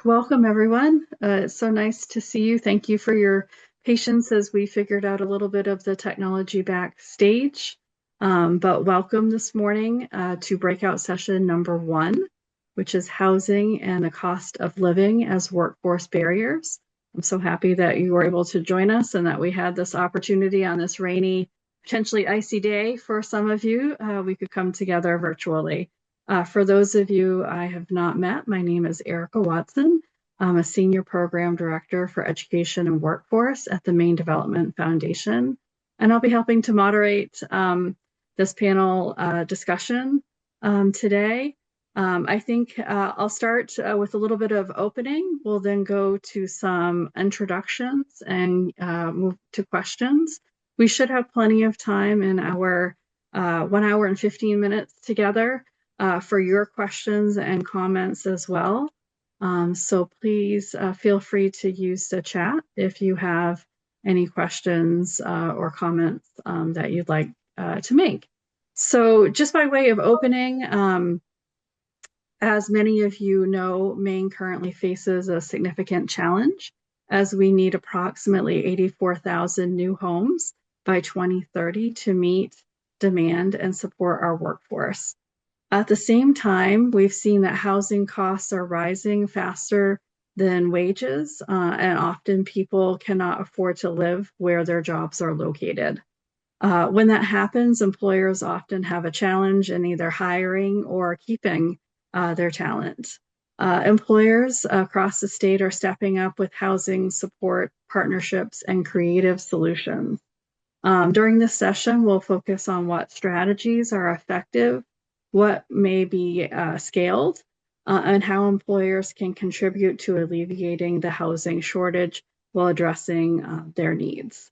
Welcome everyone. It's so nice to see you. Thank you for your patience as we figured out a little bit of the technology backstage. But welcome this morning to breakout session number 1, which is housing and the cost of living as workforce barriers. I'm so happy that you were able to join us and that we had this opportunity on this rainy, potentially icy day for some of you. We could come together virtually. For those of you I have not met, my name is Erica Watson. I'm a Senior Program Director for Education and Workforce at the Maine Development Foundation, and I'll be helping to moderate this panel discussion today. I think I'll start with a little bit of opening. We'll then go to some introductions and move to questions. We should have plenty of time in our 1 hour and 15 minutes together for your questions and comments as well. So please feel free to use the chat if you have any questions or comments that you'd like to make. So just by way of opening, as many of you know, Maine currently faces a significant challenge as we need approximately 84,000 new homes by 2030 to meet demand and support our workforce. At the same time, we've seen that housing costs are rising faster than wages, and often people cannot afford to live where their jobs are located. When that happens, employers often have a challenge in either hiring or keeping their talent. Employers across the state are stepping up with housing support, partnerships, and creative solutions. During this session, we'll focus on what strategies are effective, what may be scaled, and how employers can contribute to alleviating the housing shortage while addressing their needs.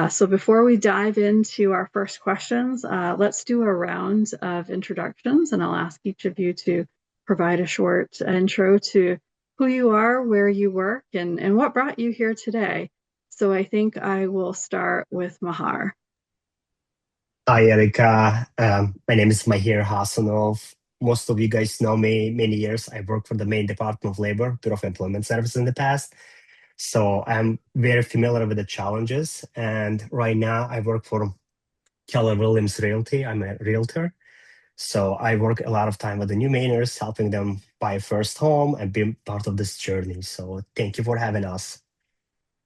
So before we dive into our first questions, let's do a round of introductions, and I'll ask each of you to provide a short intro to who you are, where you work, and what brought you here today. So I think I will start with Mahar. Hi, Erica. My name is Mahir Hasanov. Most of you guys know me many years. I worked for the Maine Department of Labor, Bureau of Employment Services in the past. So I'm very familiar with the challenges. And right now I work for Keller Williams Realty. I'm a realtor. So I work a lot of time with the new Mainers, helping them buy a first home and be part of this journey. So thank you for having us.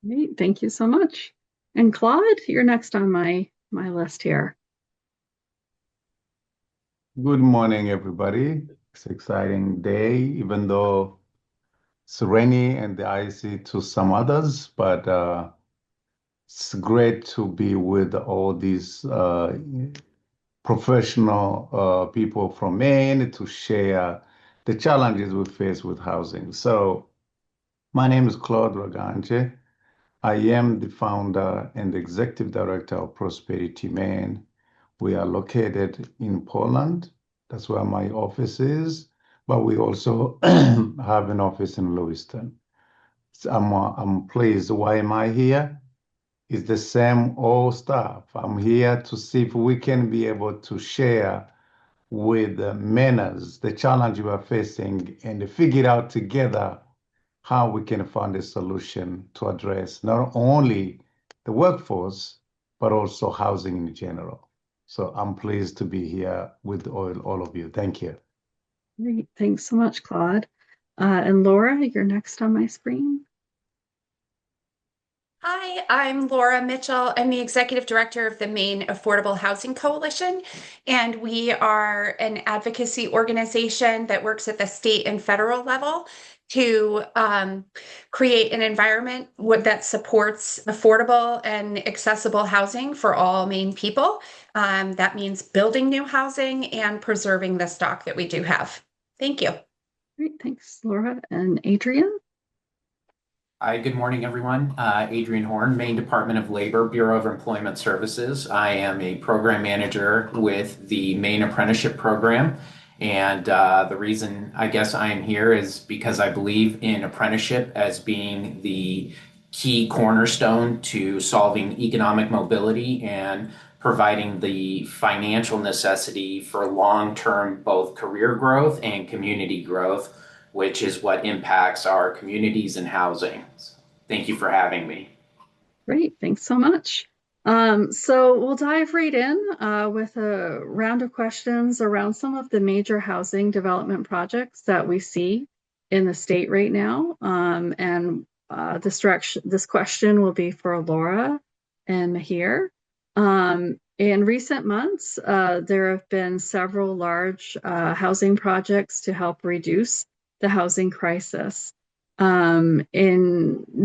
Great, thank you so much. And Claude, you're next on my list here. Good morning, everybody. It's an exciting day, even though it's rainy and icy to some others, but it's great to be with all these professional people from Maine to share the challenges we face with housing. So my name is Claude Raganje. I am the founder and executive director of Prosperity Maine. We are located in Poland. That's where my office is, but we also have an office in Lewiston. So I'm pleased. Why am I here? It's the same old stuff. I'm here to see if we can be able to share with Mainers the challenge we are facing and figure out together how we can find a solution to address not only the workforce, but also housing in general. So I'm pleased to be here with all of you. Thank you. Great, thanks so much, Claude. And Laura, you're next on my screen. Hi, I'm Laura Mitchell. I'm the Executive Director of the Maine Affordable Housing Coalition, and we are an advocacy organization that works at the state and federal level to create an environment that supports affordable and accessible housing for all Maine people. That means building new housing and preserving the stock that we do have. Thank you. Great, thanks, Laura. And Adrian? Hi, good morning, everyone. Adrian Horn, Maine Department of Labor, Bureau of Employment Services. I am a program manager with the Maine Apprenticeship Program. And the reason I guess I am here is because I believe in apprenticeship as being the key cornerstone to solving economic mobility and providing the financial necessity for long-term both career growth and community growth which is what impacts our communities and housing. Thank you for having me. Great, thanks so much. So we'll dive right in with a round of questions around some of the major housing development projects that we see in the state right now. This question will be for Laura and Mihir. In recent months, there have been several large housing projects to help reduce the housing crisis. Do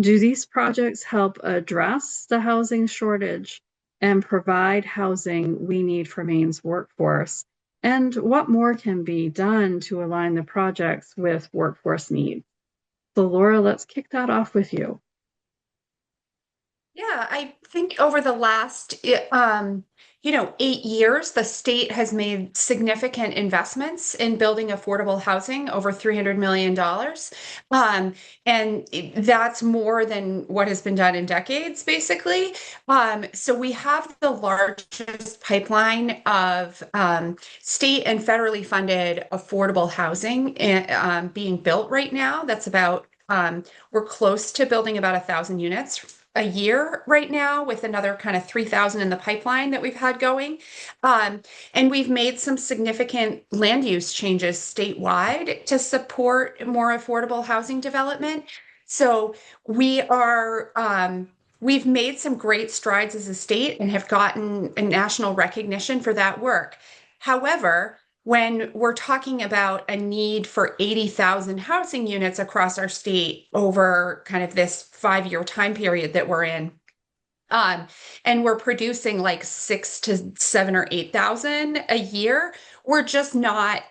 these projects help address the housing shortage and provide housing we need for Maine's workforce? And what more can be done to align the projects with workforce needs? So Laura, let's kick that off with you. Yeah, I think over the last, 8 years, the state has made significant investments in building affordable housing, over $300 million. That's more than what has been done in decades, basically. So we have the largest pipeline of state and federally funded affordable housing being built right now. That's about, we're close to building about 1,000 units a year right now, with another kind of 3,000 in the pipeline that we've had going. And we've made some significant land use changes statewide to support more affordable housing development. So we are, we've made some great strides as a state and have gotten a national recognition for that work. However, when we're talking about a need for 80,000 housing units across our state over kind of this 5-year time period that we're in, and we're producing like 6 to 7 or 8,000 a year, we're just not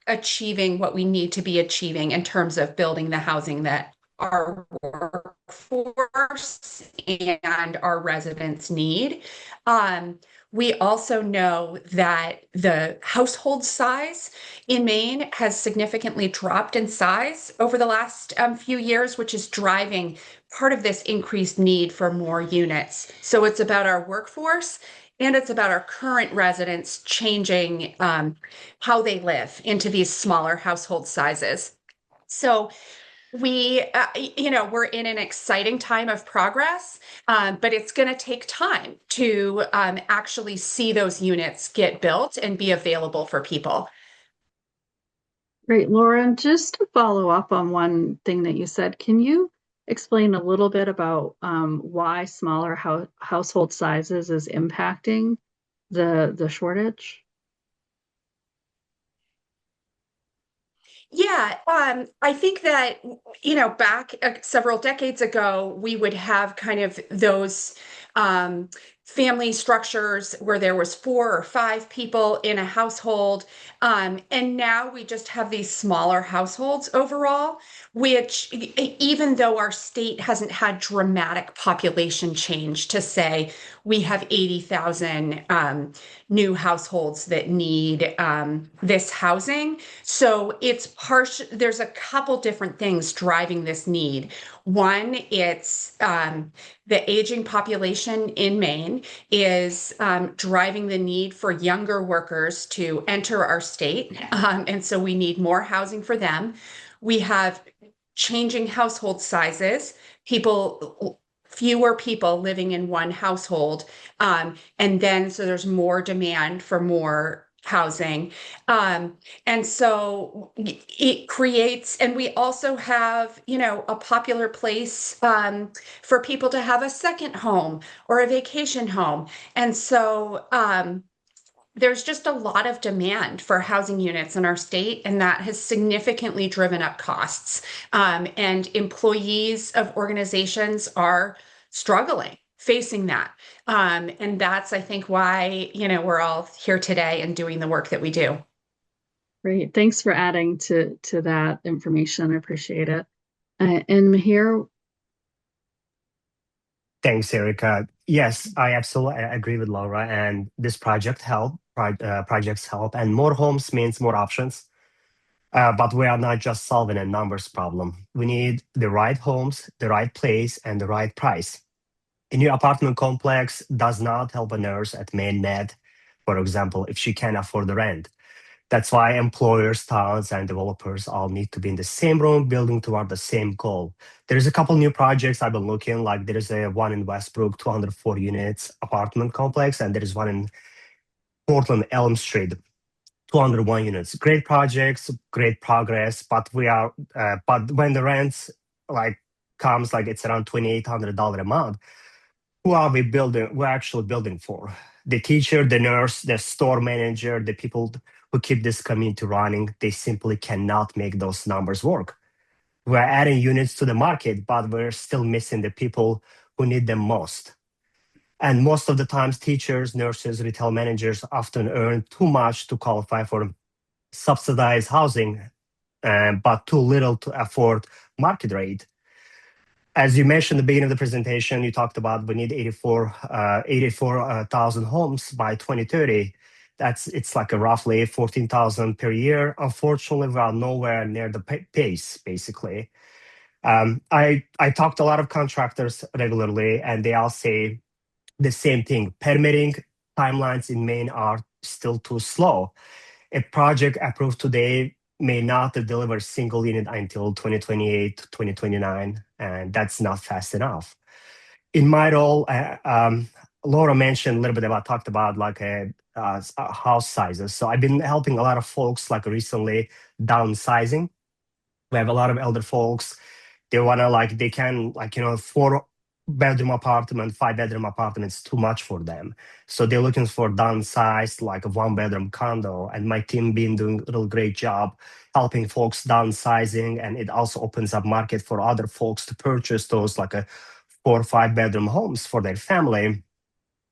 achieving what we need to be achieving in terms of building the housing that our workforce and our residents need. We also know that the household size in Maine has significantly dropped in size over the last few years, which is driving part of this increased need for more units. So it's about our workforce, and it's about our current residents changing how they live into these smaller household sizes. So we're in an exciting time of progress, but it's going to take time to actually see those units get built and be available for people. Great, Laura, just to follow up on one thing that you said, can you explain a little bit about why smaller household sizes is impacting the shortage? Yeah, I think that, back several decades ago, we would have kind of those family structures where there was 4 or 5 people in a household. And now we just have these smaller households overall, which even though our state hasn't had dramatic population change to say we have 80,000 new households that need this housing. So there's a couple different things driving this need. One, it's the aging population in Maine is driving the need for younger workers to enter our state. And so we need more housing for them. We have changing household sizes, fewer people living in one household. And then so there's more demand for more housing. And so it creates, and we also have, a popular place for people to have a second home or a vacation home. And so there's just a lot of demand for housing units in our state, and that has significantly driven up costs. And employees of organizations are struggling facing that. And that's, I think, why, we're all here today and doing the work that we do. Great. Thanks for adding to that information. I appreciate it. And Mihir? Thanks, Erica. Yes, I absolutely agree with Laura. And this projects help, and more homes means more options. But we are not just solving a numbers problem. We need the right homes, the right place, and the right price. A new apartment complex does not help a nurse at Maine Med, for example, if she can't afford the rent. That's why employers, towns, and developers all need to be in the same room, building toward the same goal. There's a couple new projects I've been looking, like there's a one in Westbrook, 204 units apartment complex, and there's one in Portland, Elm Street, 201 units. Great projects, great progress, but but when the rents like comes like it's around $2,800 a month, who are we building? We're actually building for the teacher, the nurse, the store manager, the people who keep this community running. They simply cannot make those numbers work. We're adding units to the market, but we're still missing the people who need them most. And most of the times, teachers, nurses, retail managers often earn too much to qualify for subsidized housing, but too little to afford market rate. As you mentioned at the beginning of the presentation, you talked about we need 84,000 homes by 2030. It's like a roughly 14,000 per year. Unfortunately, we are nowhere near the pace, basically. I talk to a lot of contractors regularly, and they all say the same thing. Permitting timelines in Maine are still too slow. A project approved today may not deliver a single unit until 2028, 2029, and that's not fast enough. In my role, Laura mentioned a little bit talked about like house sizes. So I've been helping a lot of folks like recently downsizing. We have a lot of elder folks. They want to they can 4-bedroom apartment, 5-bedroom apartments too much for them. So they're looking for downsized, like a 1-bedroom condo. And my team been doing a real great job helping folks downsizing. And it also opens up market for other folks to purchase those like a 4 or 5-bedroom homes for their family.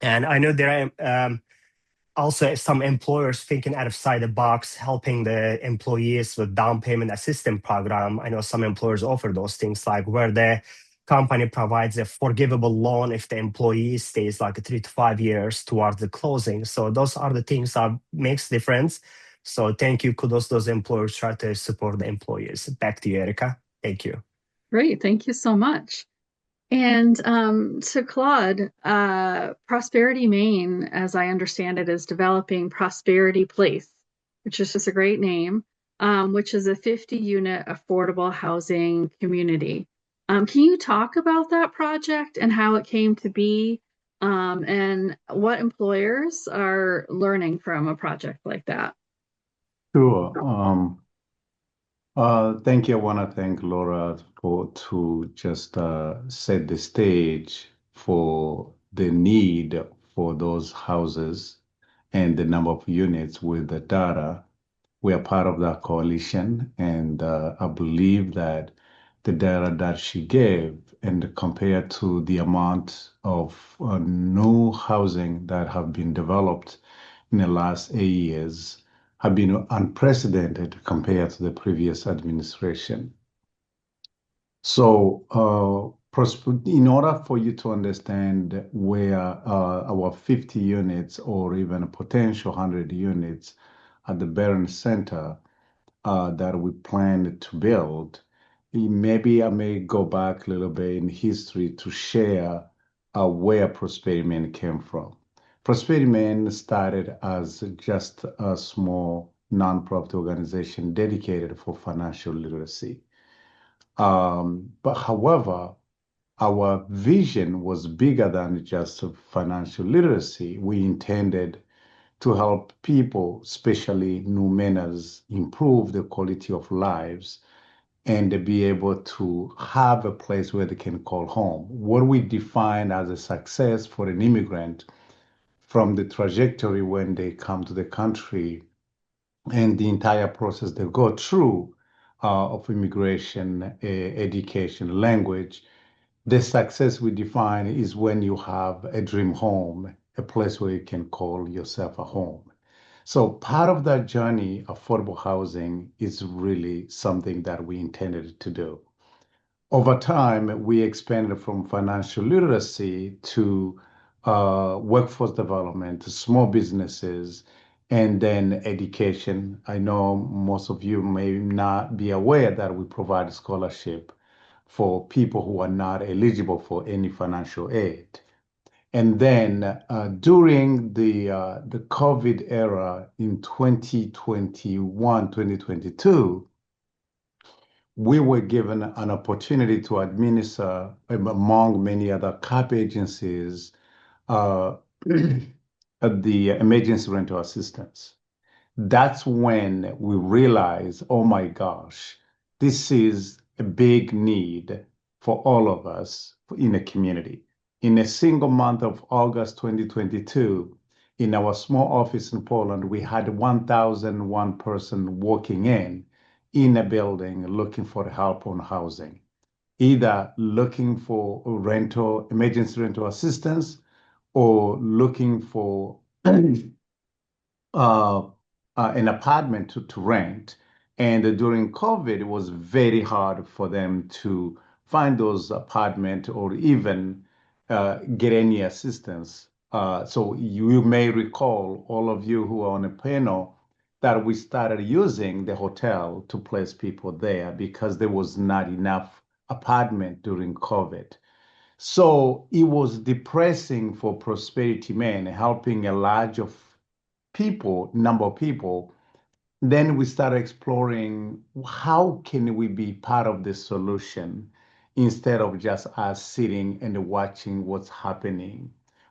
And I know there are also some employers thinking outside the box, helping the employees with down payment assistance program. I know some employers offer those things like where the company provides a forgivable loan if the employee stays like 3 to 5 years towards the closing. So those are the things that makes difference. So thank you. Kudos to those employers try to support the employees. Back to you, Erica. Thank you. Great. Thank you so much. And to Claude, Prosperity Maine, as I understand it, is developing Prosperity Place, which is just a great name, which is a 50-unit affordable housing community. Can you talk about that project and how it came to be, and what employers are learning from a project like that? Sure. Thank you. I want to thank Laura to just set the stage for the need for those houses and the number of units with the data. We are part of that coalition, and I believe that the data that she gave, and compared to the amount of new housing that have been developed in the last 8 years, have been unprecedented compared to the previous administration. So, in order for you to understand where our 50 units or even a potential 100 units at the Barron Center that we plan to build, maybe I may go back a little bit in history to share where Prosperity Maine came from. Prosperity Maine started as just a small nonprofit organization dedicated for financial literacy. But however, our vision was bigger than just financial literacy. We intended to help people, especially new Mainers, improve the quality of lives and be able to have a place where they can call home. What we define as a success for an immigrant from the trajectory when they come to the country and the entire process they go through of immigration, education, language. The success we define is when you have a dream home, a place where you can call yourself a home. So part of that journey, affordable housing, is really something that we intended to do. Over time, we expanded from financial literacy to workforce development, to small businesses, and then education. I know most of you may not be aware that we provide scholarship for people who are not eligible for any financial aid. And then during the COVID era in 2021, 2022, we were given an opportunity to administer, among many other CAP agencies, the emergency rental assistance. That's when we realized, oh my gosh, this is a big need for all of us in a community. In a single month of August 2022, in our small office in Poland, we had 1,001 person walking in a building looking for help on housing, either looking for rental, emergency rental assistance, or looking for an apartment to rent. And during COVID, it was very hard for them to find those apartments or even get any assistance. So you may recall, all of you who are on a panel, that we started using the hotel to place people there because there was not enough apartment during COVID. So it was depressing for Prosperity Men, helping a large of number of people. Then we started exploring how can we be part of the solution instead of just us sitting and watching what's happening.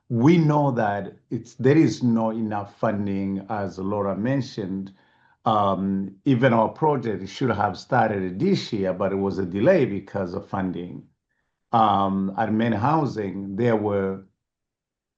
We know that there is not enough funding, as Laura mentioned. Even our project should have started this year, but it was a delay because of funding. At Main Housing, there were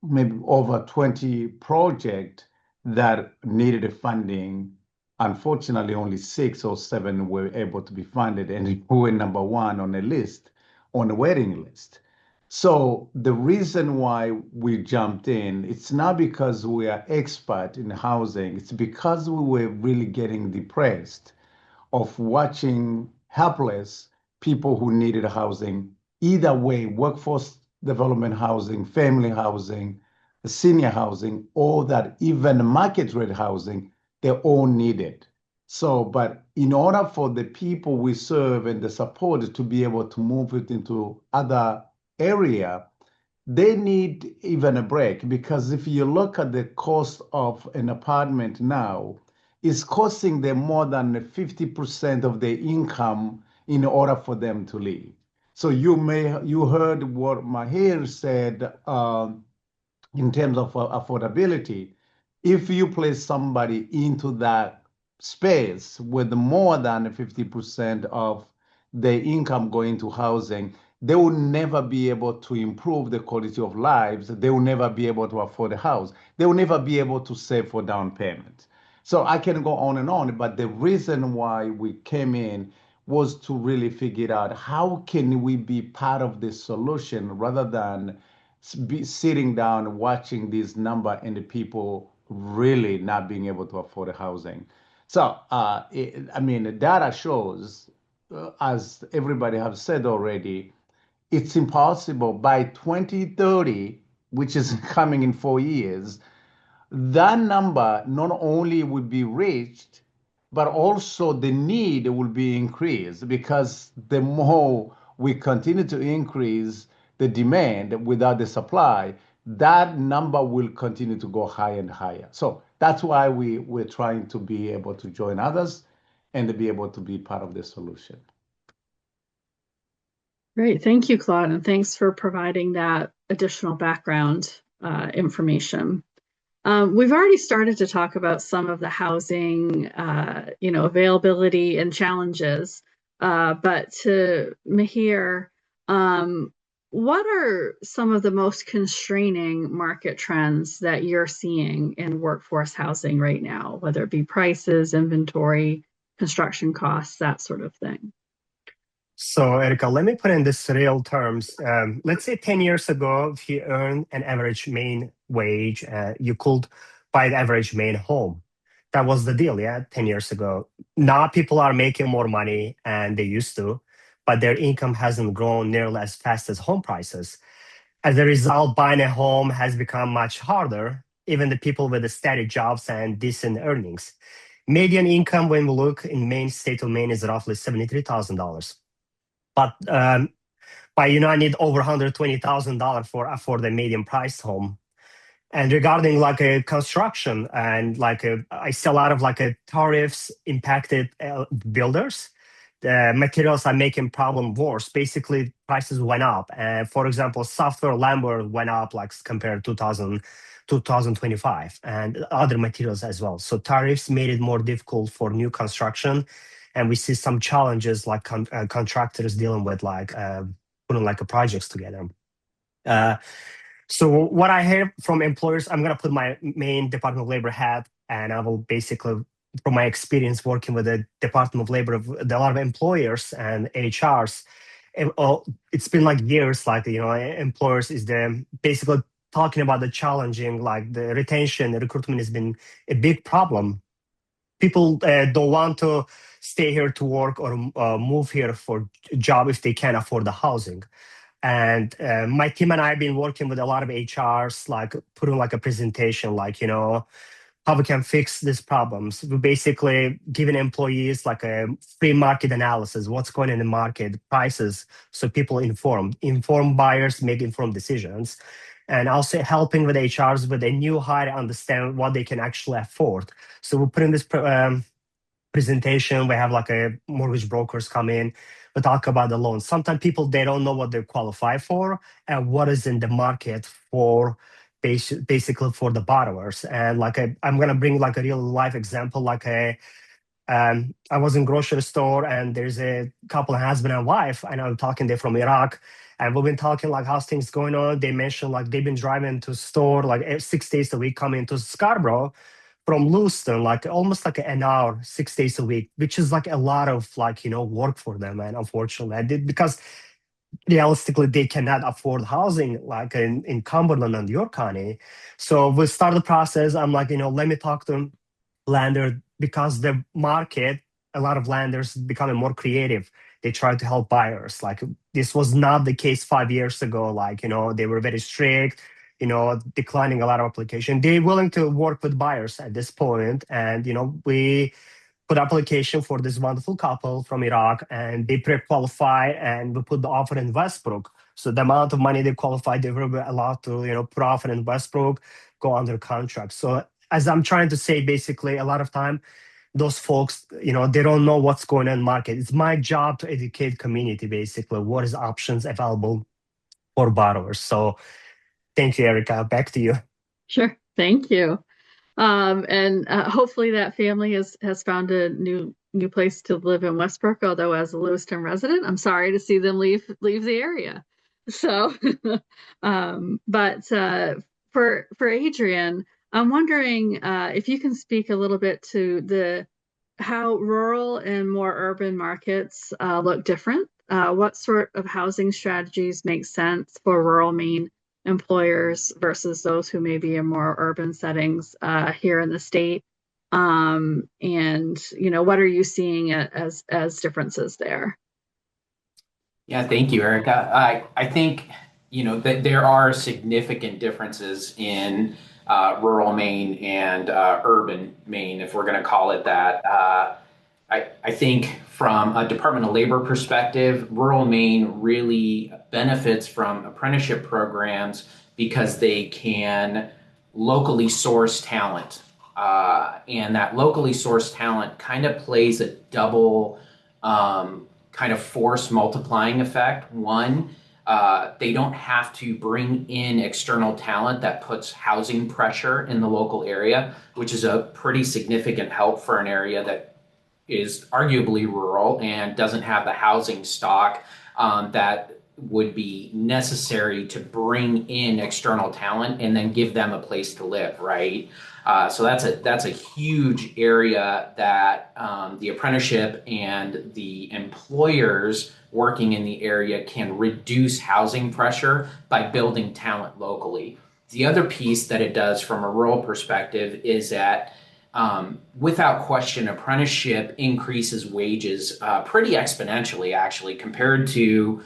maybe over 20 projects that needed funding. Unfortunately, only 6 or 7 were able to be funded, and we were number 1 on the list, on the waiting list. So the reason why we jumped in, it's not because we are expert in housing, it's because we were really getting depressed of watching helpless people who needed housing, either way, workforce development housing, family housing, senior housing, or that even market rate housing, they all need it. So, but in order for the people we serve and the support to be able to move it into other area, they need even a break, because if you look at the cost of an apartment now, it's costing them more than 50% of their income in order for them to live. So you heard what Mahir said in terms of affordability. If you place somebody into that space with more than 50% of their income going to housing, they will never be able to improve the quality of lives. They will never be able to afford a house. They will never be able to save for down payment. So I can go on and on, but the reason why we came in was to really figure out how can we be part of the solution rather than be sitting down watching this number and the people really not being able to afford housing. So, I mean, the data shows, as everybody has said already, it's impossible by 2030, which is coming in 4 years, that number not only will be reached, but also the need will be increased, because the more we continue to increase the demand without the supply, that number will continue to go higher and higher. So that's why we're trying to be able to join others and to be able to be part of the solution. Great. Thank you, Claude, and thanks for providing that additional background information. We've already started to talk about some of the housing, availability and challenges. But to Mahir, what are some of the most constraining market trends that you're seeing in workforce housing right now, whether it be prices, inventory, construction costs, that sort of thing? So, Erica, let me put in this real terms. Let's say 10 years ago, if you earned an average Maine wage, you could buy the average Maine home. That was the deal, yeah, 10 years ago. Now people are making more money and they used to, but their income hasn't grown nearly as fast as home prices. As a result, buying a home has become much harder, even the people with steady jobs and decent earnings. Median income, when we look in Maine, state of Maine, is roughly $73,000. But but I need over $120,000 for the medium priced home. And regarding like a construction and I see a lot of tariffs impacted builders. The materials are making problem worse. Basically, prices went up. And for example, software lumber went up compared to 2025, and other materials as well. So tariffs made it more difficult for new construction, and we see some challenges contractors dealing with putting projects together. So what I hear from employers, I'm going to put my main Department of Labor hat, and I will basically, from my experience working with the Department of Labor, a lot of employers and HRs, it's been years, employers is basically talking about the challenging, the retention, the recruitment has been a big problem. People don't want to stay here to work or move here for a job if they can't afford the housing. And my team and I have been working with a lot of HRs, putting a presentation, how we can fix these problems. We basically giving employees a free market analysis, what's going on in the market, prices, so people inform buyers, make informed decisions. And also helping with HRs with a new hire understand what they can actually afford. So we're putting this presentation. We have a mortgage brokers come in. We talk about the loans. Sometimes people, they don't know what they qualify for and what is in the market for basically for the borrowers. And I'm going to bring a real life example. I was in grocery store and there's a couple, husband and wife, and I'm talking, they're from Iraq. And we've been talking how's things going on. They mentioned they've been driving to store 6 days a week, coming to Scarborough from Lewiston, almost an hour, 6 days a week, which is a lot of work for them. And unfortunately, I did, because realistically they cannot afford housing in Cumberland and York County. So we started the process. I'm let me talk to lender, because the market, a lot of lenders becoming more creative. They try to help buyers. This was not the case 5 years ago. They were very strict, declining a lot of application. They're willing to work with buyers at this point. And, we put application for this wonderful couple from Iraq, and they pre-qualify, and we put the offer in Westbrook. So the amount of money they qualified, they were allowed to, put offer in Westbrook, go under contract. So as I'm trying to say, basically, a lot of time, those folks, they don't know what's going on in the market. It's my job to educate community, basically, what is options available for borrowers. So thank you, Erica. Back to you. Sure. Thank you. And hopefully that family has found a new place to live in Westbrook. Although as a Lewiston resident, I'm sorry to see them leave the area. So, but for Adrian, I'm wondering if you can speak a little bit to how rural and more urban markets look different. What sort of housing strategies make sense for rural Maine employers versus those who may be in more urban settings here in the state? And what are you seeing as differences there? Yeah, thank you, Erica. I think that there are significant differences in rural Maine and urban Maine, if we're going to call it that. I think from a Department of Labor perspective, rural Maine really benefits from apprenticeship programs because they can locally source talent. And that locally sourced talent kind of plays a double kind of force multiplying effect. One, they don't have to bring in external talent that puts housing pressure in the local area, which is a pretty significant help for an area that is arguably rural and doesn't have the housing stock that would be necessary to bring in external talent and then give them a place to live, right? So that's a huge area that the apprenticeship and the employers working in the area can reduce housing pressure by building talent locally. The other piece that it does from a rural perspective is that without question, apprenticeship increases wages pretty exponentially, actually, compared to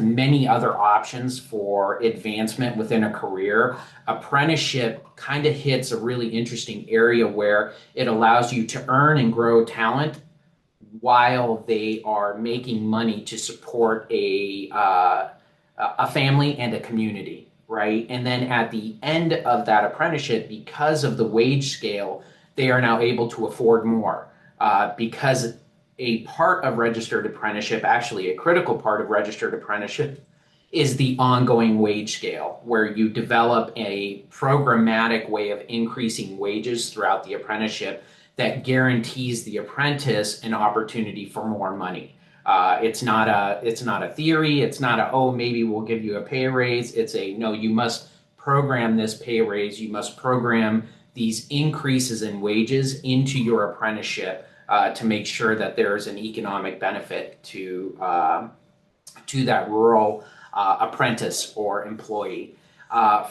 many other options for advancement within a career. Apprenticeship kind of hits a really interesting area where it allows you to earn and grow talent while they are making money to support a family and a community, right? And then at the end of that apprenticeship, because of the wage scale, they are now able to afford more because a part of registered apprenticeship, actually a critical part of registered apprenticeship, is the ongoing wage scale, where you develop a programmatic way of increasing wages throughout the apprenticeship that guarantees the apprentice an opportunity for more money. It's not a theory. It's not a, oh, maybe we'll give you a pay raise. It's a, no, you must program this pay raise. You must program these increases in wages into your apprenticeship to make sure that there is an economic benefit to that rural apprentice or employee.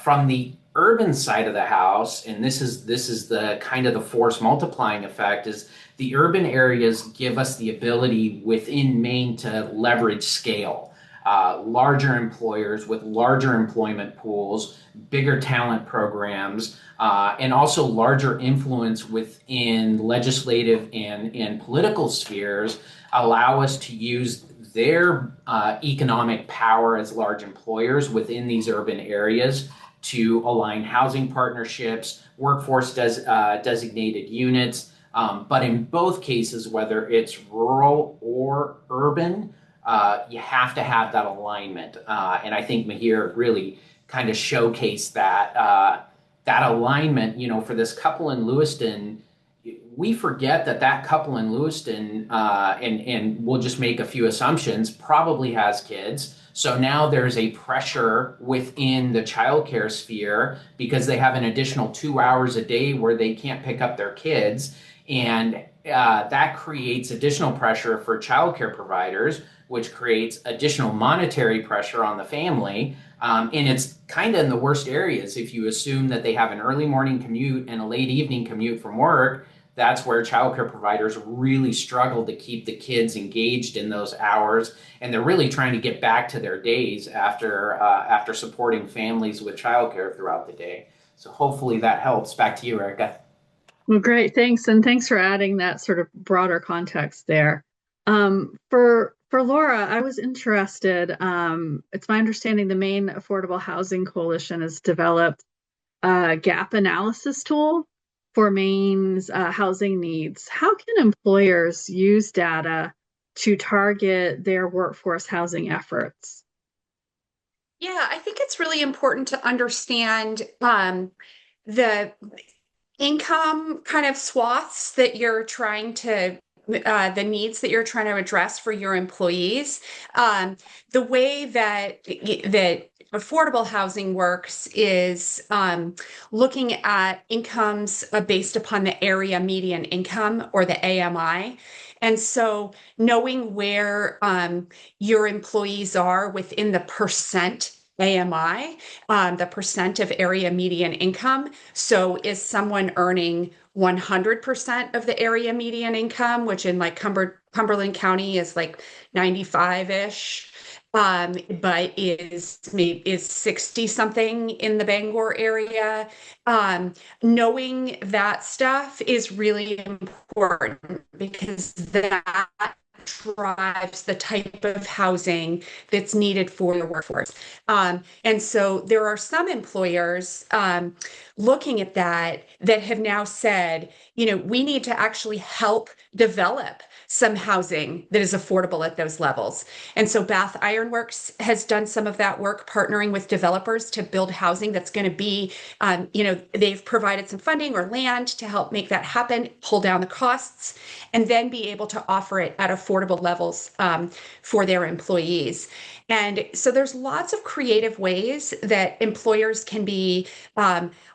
From the urban side of the house, and this is the kind of the force multiplying effect, is the urban areas give us the ability within Maine to leverage scale. Larger employers with larger employment pools, bigger talent programs, and also larger influence within legislative and political spheres allow us to use their economic power as large employers within these urban areas to align housing partnerships, workforce designated units. But in both cases, whether it's rural or urban, you have to have that alignment. And I think Mihir really kind of showcased that alignment, for this couple in Lewiston. We forget that couple in Lewiston, and we'll just make a few assumptions, probably has kids. So now there's a pressure within the childcare sphere because they have an additional 2 hours a day where they can't pick up their kids. And that creates additional pressure for childcare providers, which creates additional monetary pressure on the family. And it's kind of in the worst areas. If you assume that they have an early morning commute and a late evening commute from work, that's where childcare providers really struggle to keep the kids engaged in those hours, and they're really trying to get back to their days after supporting families with childcare throughout the day. So hopefully that helps. Back to you, Erica. Well, great, thanks, and thanks for adding that sort of broader context there. For Laura, I was interested. It's my understanding the Maine Affordable Housing Coalition has developed a gap analysis tool for Maine's housing needs. How can employers use data to target their workforce housing efforts? Yeah, I think it's really important to understand the income kind of swaths that you're trying to the needs that you're trying to address for your employees. The way that affordable housing works is looking at incomes based upon the area median income, or the AMI. And so knowing where your employees are within the percent AMI, the percent of area median income. So is someone earning 100% of the area median income, which in like Cumberland County is like 95-ish, but is 60 something in the Bangor area. Knowing that stuff is really important because that drives the type of housing that's needed for the workforce. And so there are some employers looking at that have now said, we need to actually help develop some housing that is affordable at those levels. And so Bath Iron Works has done some of that work, partnering with developers to build housing that's going to be, they've provided some funding or land to help make that happen, pull down the costs, and then be able to offer it at affordable levels for their employees. And so there's lots of creative ways that employers can be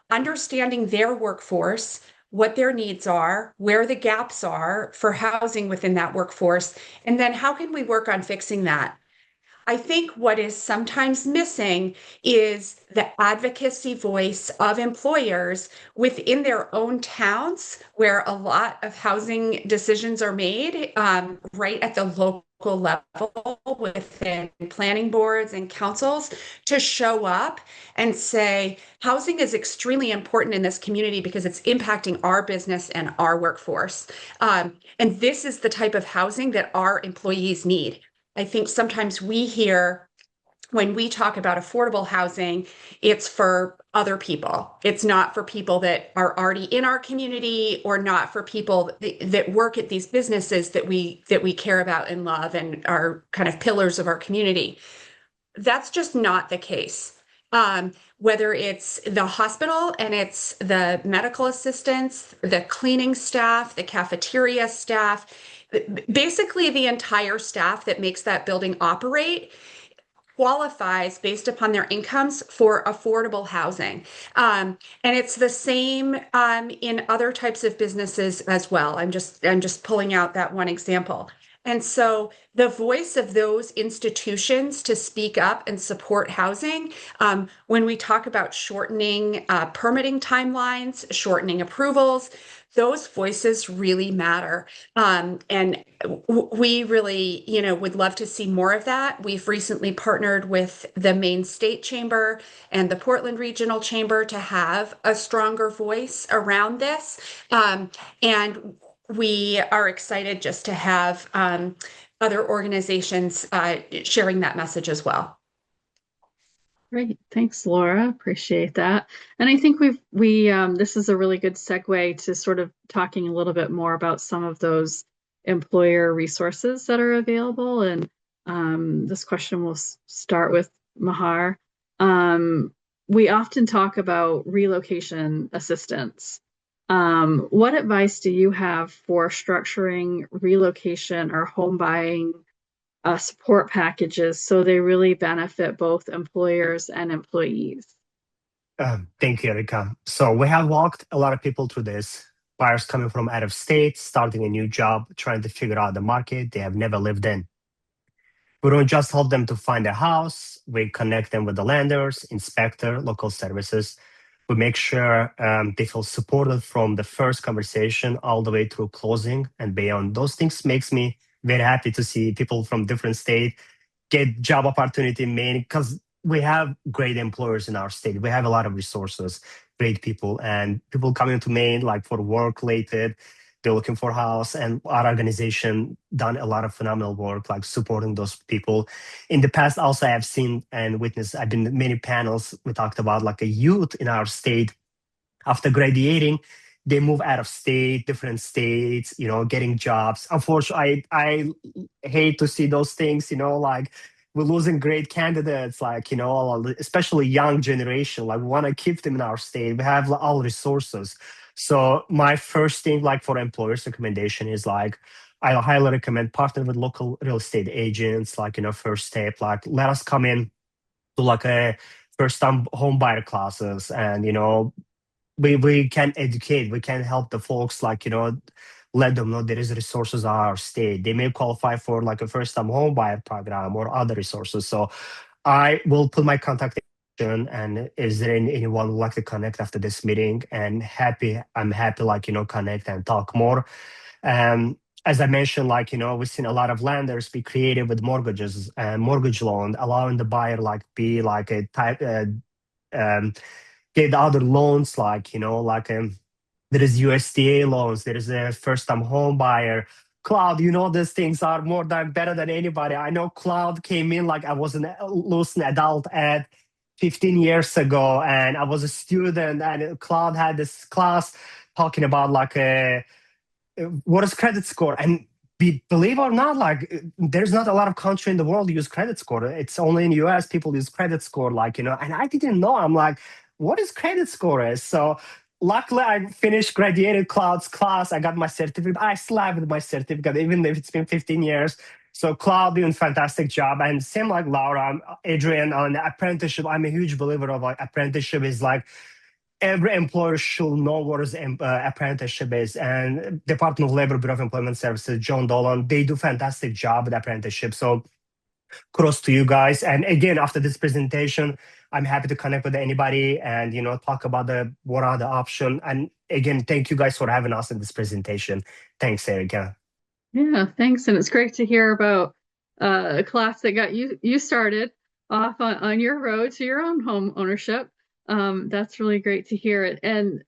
understanding their workforce, what their needs are, where the gaps are for housing within that workforce, and then how can we work on fixing that? I think what is sometimes missing is the advocacy voice of employers within their own towns where a lot of housing decisions are made, right at the local level within planning boards and councils, to show up and say, housing is extremely important in this community because it's impacting our business and our workforce. And this is the type of housing that our employees need. I think sometimes we hear when we talk about affordable housing, it's for other people. It's not for people that are already in our community, or not for people that work at these businesses that we care about and love and are kind of pillars of our community. That's just not the case. Whether it's the hospital and it's the medical assistants, the cleaning staff, the cafeteria staff, basically the entire staff that makes that building operate, qualifies based upon their incomes for affordable housing. And it's the same in other types of businesses as well. I'm just pulling out that one example. And so the voice of those institutions to speak up and support housing, when we talk about shortening permitting timelines, shortening approvals, those voices really matter. And we really, would love to see more of that. We've recently partnered with the Maine State Chamber and the Portland Regional Chamber to have a stronger voice around this. And we are excited just to have other organizations sharing that message as well. Great. Thanks, Laura. Appreciate that. And I think this is a really good segue to sort of talking a little bit more about some of those employer resources that are available. And this question will start with Mahar. We often talk about relocation assistance. What advice do you have for structuring relocation or home buying support packages so they really benefit both employers and employees? Thank you, Erica. So we have walked a lot of people through this. Buyers coming from out of state, starting a new job, trying to figure out the market they have never lived in. We don't just help them to find a house. We connect them with the lenders, inspector, local services. We make sure they feel supported from the first conversation all the way through closing and beyond. Those things makes me very happy to see people from different states get job opportunity in Maine, because we have great employers in our state. We have a lot of resources, great people, and people coming to Maine like for work related. They're looking for a house, and our organization done a lot of phenomenal work, like supporting those people. In the past, also I have seen and witnessed, I've been in many panels, we talked about like a youth in our state, after graduating, they move out of state, different states, getting jobs. Unfortunately, I hate to see those things, like we're losing great candidates, like, especially young generation, like we want to keep them in our state. We have all resources. So my first thing, like for employers recommendation is like, I highly recommend partner with local real estate agents, like, first step, like let us come in to like a first time home buyer classes, and, we can educate, we can help the folks, like, let them know there is resources in our state. They may qualify for like a first time home buyer program or other resources. So I will put my contact information, and is there anyone who would like to connect after this meeting? And I'm happy, like, connect and talk more. As I mentioned, like, we've seen a lot of lenders be creative with mortgages and mortgage loan, allowing the buyer like be like a type, get other loans, like, there is USDA loans, there is a first time home buyer. Cloud, these things are more than better than anybody. I know Cloud came in like I was an loose adult at 15 years ago, and I was a student, and Cloud had this class talking about like what is credit score. And believe or not, like there's not a lot of country in the world use credit score. It's only in the US people use credit score, like, and I didn't know. I'm like, what is credit score is? So luckily I finished graduated Cloud's class. I got my certificate. I still have my certificate, even if it's been 15 years. So Cloud doing fantastic job. And same like Laura, Adrian on apprenticeship. I'm a huge believer of like apprenticeship is like, every employer should know what is apprenticeship is. And Department of Labor, Bureau of Employment Services, John Dolan, they do fantastic job with apprenticeship. So kudos to you guys. And again, after this presentation, I'm happy to connect with anybody and talk about what are the options. And again, thank you guys for having us in this presentation. Thanks, Erica. Yeah, thanks. And it's great to hear about a class that got you started off on your road to your own home ownership. That's really great to hear it. And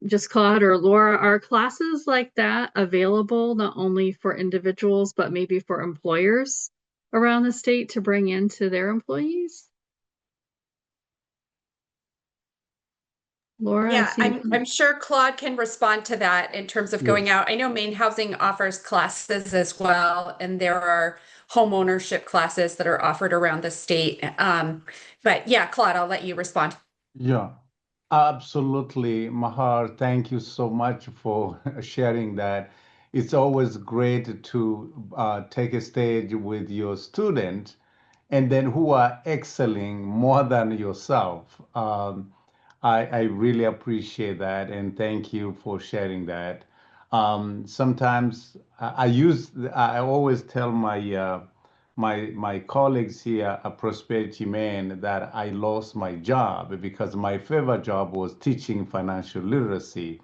just Claude or Laura, are classes like that available not only for individuals, but maybe for employers around the state to bring into their employees? Laura, Yeah, I'm sure Claude can respond to that in terms of going out. I know Maine Housing offers classes as well, and there are home ownership classes that are offered around the state. But yeah, Claude, I'll let you respond. Yeah, absolutely. Mahar, thank you so much for sharing that. It's always great to take a stage with your students and then who are excelling more than yourself. I really appreciate that and thank you for sharing that. Sometimes I always tell my colleagues here at Prosperity Maine that I lost my job because my favorite job was teaching financial literacy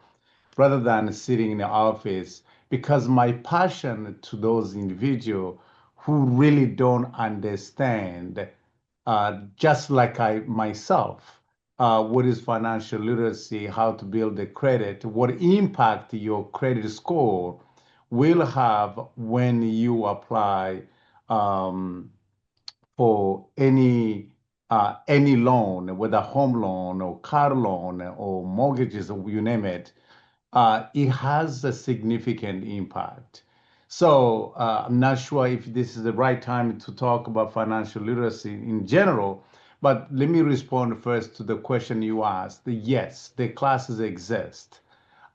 rather than sitting in the office because my passion to those individuals who really don't understand, just like I myself, what is financial literacy, how to build a credit, what impact your credit score will have when you apply um, for any loan, whether home loan or car loan or mortgages, or you name it. It has a significant impact. So I'm not sure if this is the right time to talk about financial literacy in general, but let me respond first to the question you asked. Yes, the classes exist.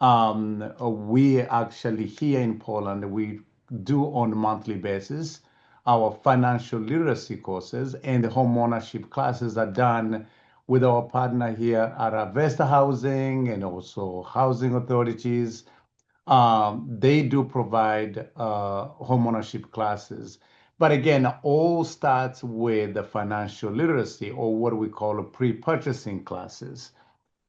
We actually here in Poland, we do on a monthly basis our financial literacy courses, and the home ownership classes are done with our partner here at Avesta Housing and also housing authorities. They do provide home ownership classes. But again, all starts with the financial literacy or what we call pre-purchasing classes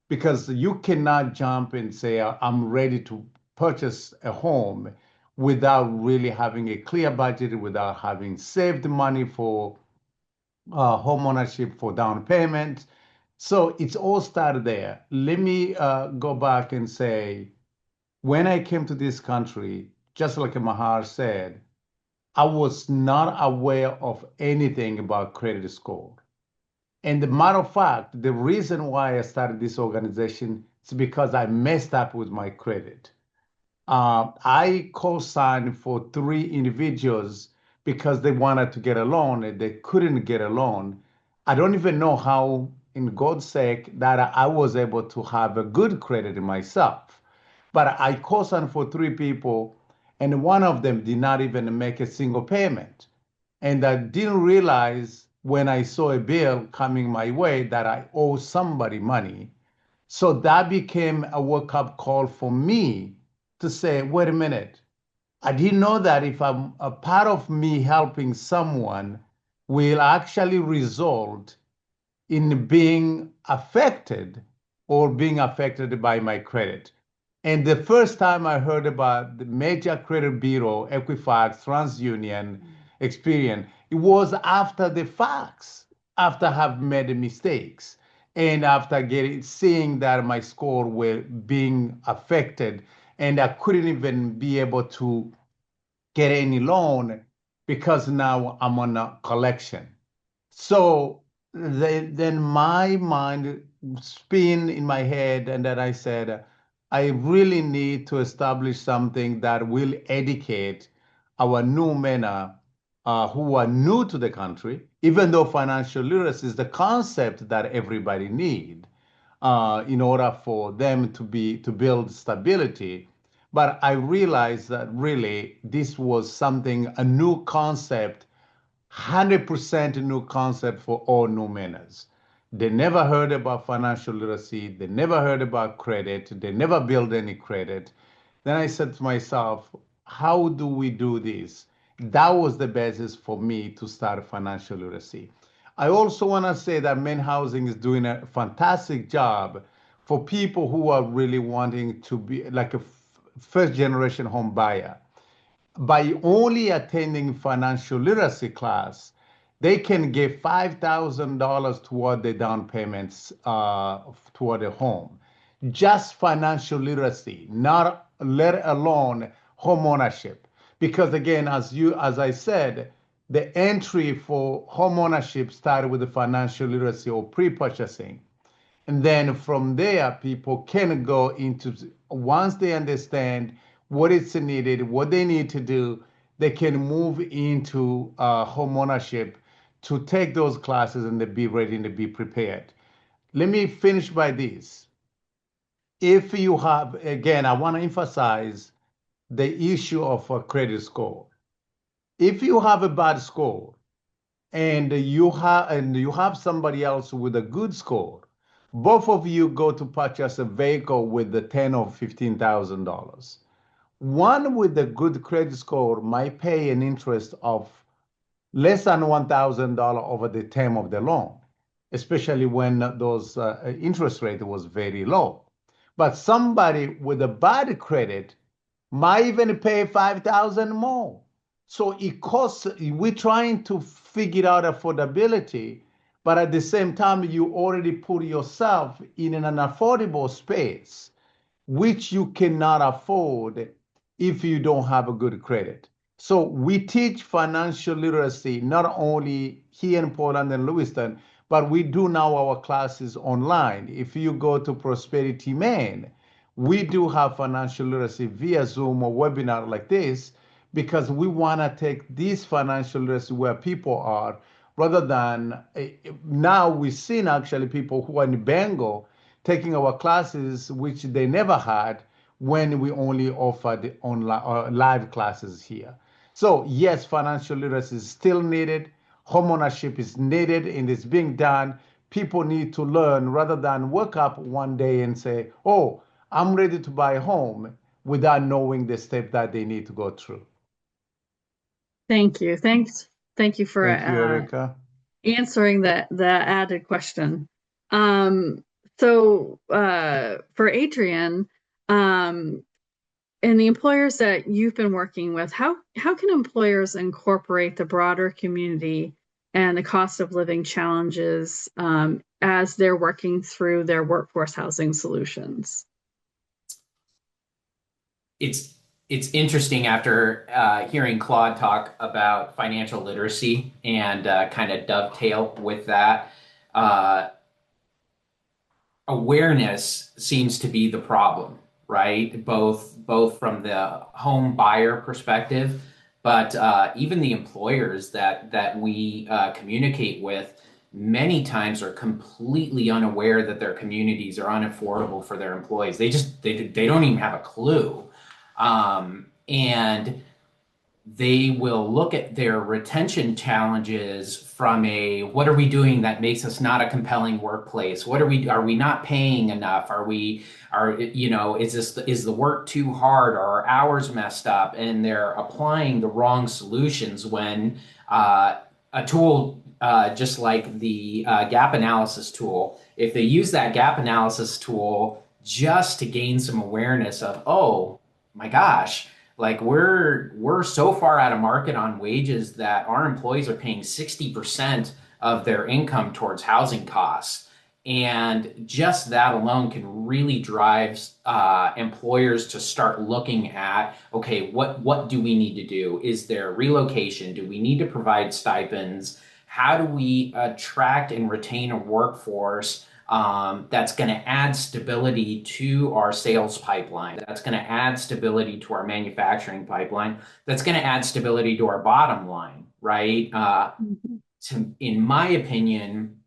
because you cannot jump and say, I'm ready to purchase a home without really having a clear budget, without having saved money for home ownership for down payment. So it's all started there. Let me go back and say, when I came to this country, just like Mahar said, I was not aware of anything about credit score. And the matter of fact, the reason why I started this organization is because I messed up with my credit. I co-signed for 3 individuals because they wanted to get a loan and they couldn't get a loan. I don't even know how, in God's sake, that I was able to have a good credit in myself. But I co-signed for 3 people, and one of them did not even make a single payment. And I didn't realize when I saw a bill coming my way that I owe somebody money. So that became a wake-up call for me to say, wait a minute, I didn't know that if I'm a part of me helping someone will actually result in being affected or being affected by my credit. And the first time I heard about the major credit bureau, Equifax, TransUnion, Experian, it was after the facts, after I have made mistakes, and after seeing that my score were being affected, and I couldn't even be able to get any loan because now I'm on a collection. So then my mind spin in my head, and then I said, I really need to establish something that will educate our new men who are new to the country, even though financial literacy is the concept that everybody need in order for them to build stability. But I realized that really this was something, a new concept, 100% new concept for all new manners. They never heard about financial literacy. They never heard about credit. They never built any credit. Then I said to myself, how do we do this? That was the basis for me to start financial literacy. I also want to say that Maine Housing is doing a fantastic job for people who are really wanting to be like a first generation home buyer. By only attending financial literacy class, they can get $5,000 toward the down payments toward a home. Just financial literacy, not let alone home ownership. Because again, as I said, the entry for home ownership started with the financial literacy or pre-purchasing. And then from there, people can go into, once they understand what is needed, what they need to do, they can move into home ownership to take those classes and to be ready and to be prepared. Let me finish by this. If you have, again, I want to emphasize the issue of a credit score. If you have a bad score, and you have somebody else with a good score, both of you go to purchase a vehicle with the $10,000 or $15,000. One with a good credit score might pay an interest of less than $1,000 over the term of the loan, especially when those interest rate was very low. But somebody with a bad credit might even pay 5,000 more. So it costs, we're trying to figure out affordability, but at the same time, you already put yourself in an unaffordable space, which you cannot afford if you don't have a good credit. So we teach financial literacy not only here in Portland and Lewiston, but we do now our classes online. If you go to Prosperity Maine, we do have financial literacy via Zoom or webinar like this because we want to take this financial literacy where people are rather than now we've seen actually people who are in Bengal taking our classes, which they never had when we only offered online live classes here. So yes, financial literacy is still needed. Homeownership is needed and it's being done. People need to learn rather than wake up one day and say, oh, I'm ready to buy a home without knowing the step that they need to go through. Thank you. Thank you for Thank you, Erica. answering the added question. So for Adrian, and the employers that you've been working with, how can employers incorporate the broader community and the cost of living challenges as they're working through their workforce housing solutions? It's interesting after hearing Claude talk about financial literacy and kind of dovetail with that. Awareness seems to be the problem, right? Both from the home buyer perspective, but even the employers that we communicate with many times are completely unaware that their communities are unaffordable for their employees. They don't even have a clue. And they will look at their retention challenges from what are we doing that makes us not a compelling workplace? Are we not paying enough? Is the work too hard? Are our hours messed up? And they're applying the wrong solutions when a tool just like the gap analysis tool, if they use that gap analysis tool just to gain some awareness of, oh my gosh, like we're so far out of market on wages that our employees are paying 60% of their income towards housing costs. And just that alone can really drive employers to start looking at, okay, what do we need to do? Is there relocation? Do we need to provide stipends? How do we attract and retain a workforce that's going to add stability to our sales pipeline, that's going to add stability to our manufacturing pipeline, that's going to add stability to our bottom line, right? In my opinion,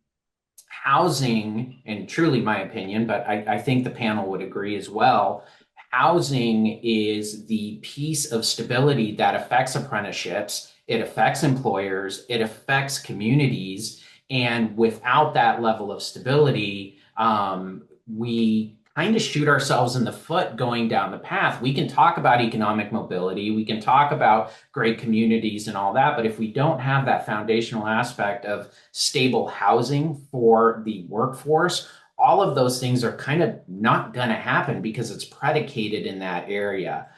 housing, and truly my opinion, but I think the panel would agree as well, housing is the piece of stability that affects apprenticeships, it affects employers, it affects communities. And without that level of stability, we kind of shoot ourselves in the foot going down the path. We can talk about economic mobility, we can talk about great communities and all that, but if we don't have that foundational aspect of stable housing for the workforce, all of those things are kind of not going to happen because it's predicated in that area.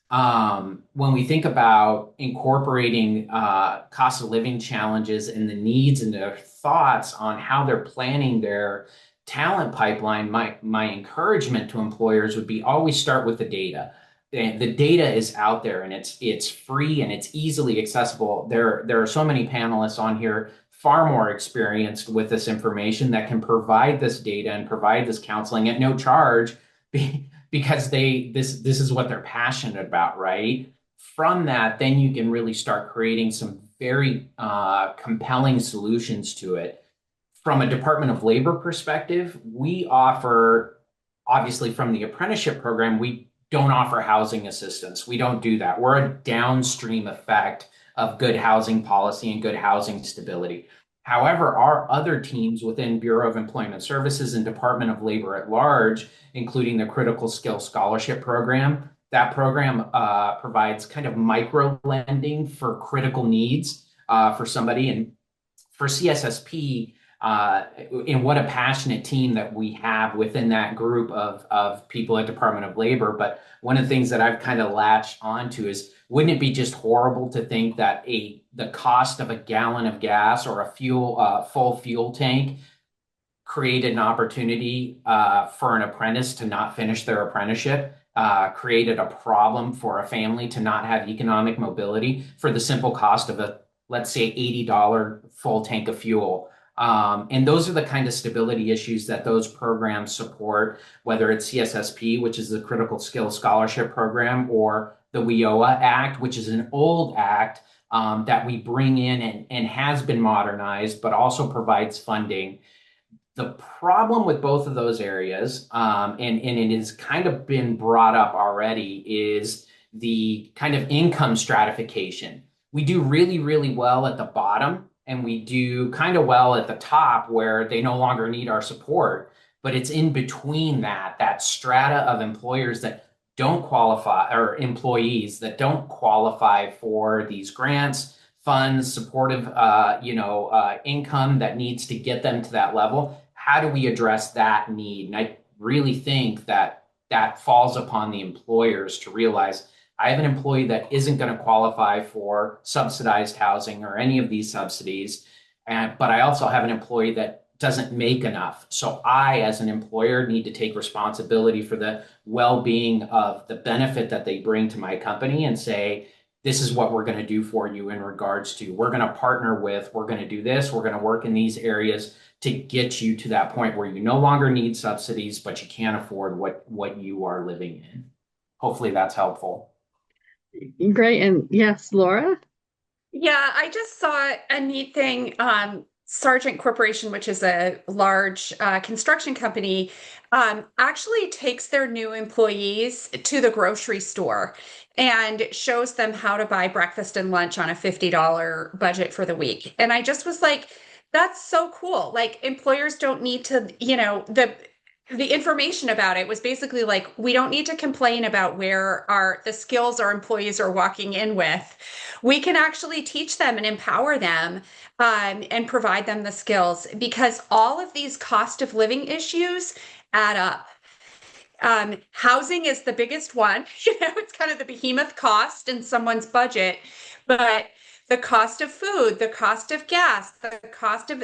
When we think about incorporating cost of living challenges and the needs and their thoughts on how they're planning their talent pipeline, my encouragement to employers would be always start with the data. The data is out there and it's free and it's easily accessible. There are so many panelists on here far more experienced with this information that can provide this data and provide this counseling at no charge because this is what they're passionate about, right? From that, then you can really start creating some very compelling solutions to it. From a Department of Labor perspective, we offer, obviously from the apprenticeship program, we don't offer housing assistance. We don't do that. We're a downstream effect of good housing policy and good housing stability. However, our other teams within Bureau of Employment Services and Department of Labor at large, including the Critical Skill Scholarship Program, that program provides kind of micro lending for critical needs for somebody. And for CSSP, and what a passionate team that we have within that group of people at Department of Labor. But one of the things that I've kind of latched onto is, wouldn't it be just horrible to think that the cost of a gallon of gas or a full fuel tank created an opportunity for an apprentice to not finish their apprenticeship, created a problem for a family to not have economic mobility for the simple cost of a, let's say, $80 full tank of fuel. And those are the kind of stability issues that those programs support, whether it's CSSP, which is the Critical Skills Scholarship Program, or the WIOA Act, which is an old act that we bring in and has been modernized, but also provides funding. The problem with both of those areas, and it has kind of been brought up already, is the kind of income stratification. We do really, really well at the bottom, and we do kind of well at the top where they no longer need our support. But it's in between that strata of employers that don't qualify, or employees that don't qualify for these grants, funds, supportive, income that needs to get them to that level. How do we address that need? And I really think that falls upon the employers to realize, I have an employee that isn't going to qualify for subsidized housing or any of these subsidies, but I also have an employee that doesn't make enough. So I, as an employer, need to take responsibility for the well-being of the benefit that they bring to my company and say, this is what we're going to do for you in regards to, we're going to partner with, we're going to do this, we're going to work in these areas to get you to that point where you no longer need subsidies, but you can't afford what you are living in. Hopefully that's helpful. Great. And yes, Laura? Yeah, I just saw a neat thing. Sargent Corporation, which is a large construction company, actually takes their new employees to the grocery store and shows them how to buy breakfast and lunch on a $50 budget for the week. And I just was like, that's so cool. Like, employers don't need to, the information about it was basically like, we don't need to complain about where the skills our employees are walking in with. We can actually teach them and empower them and provide them the skills, because all of these cost of living issues add up. Housing is the biggest one. It's kind of the behemoth cost in someone's budget, but the cost of food, the cost of gas, the cost of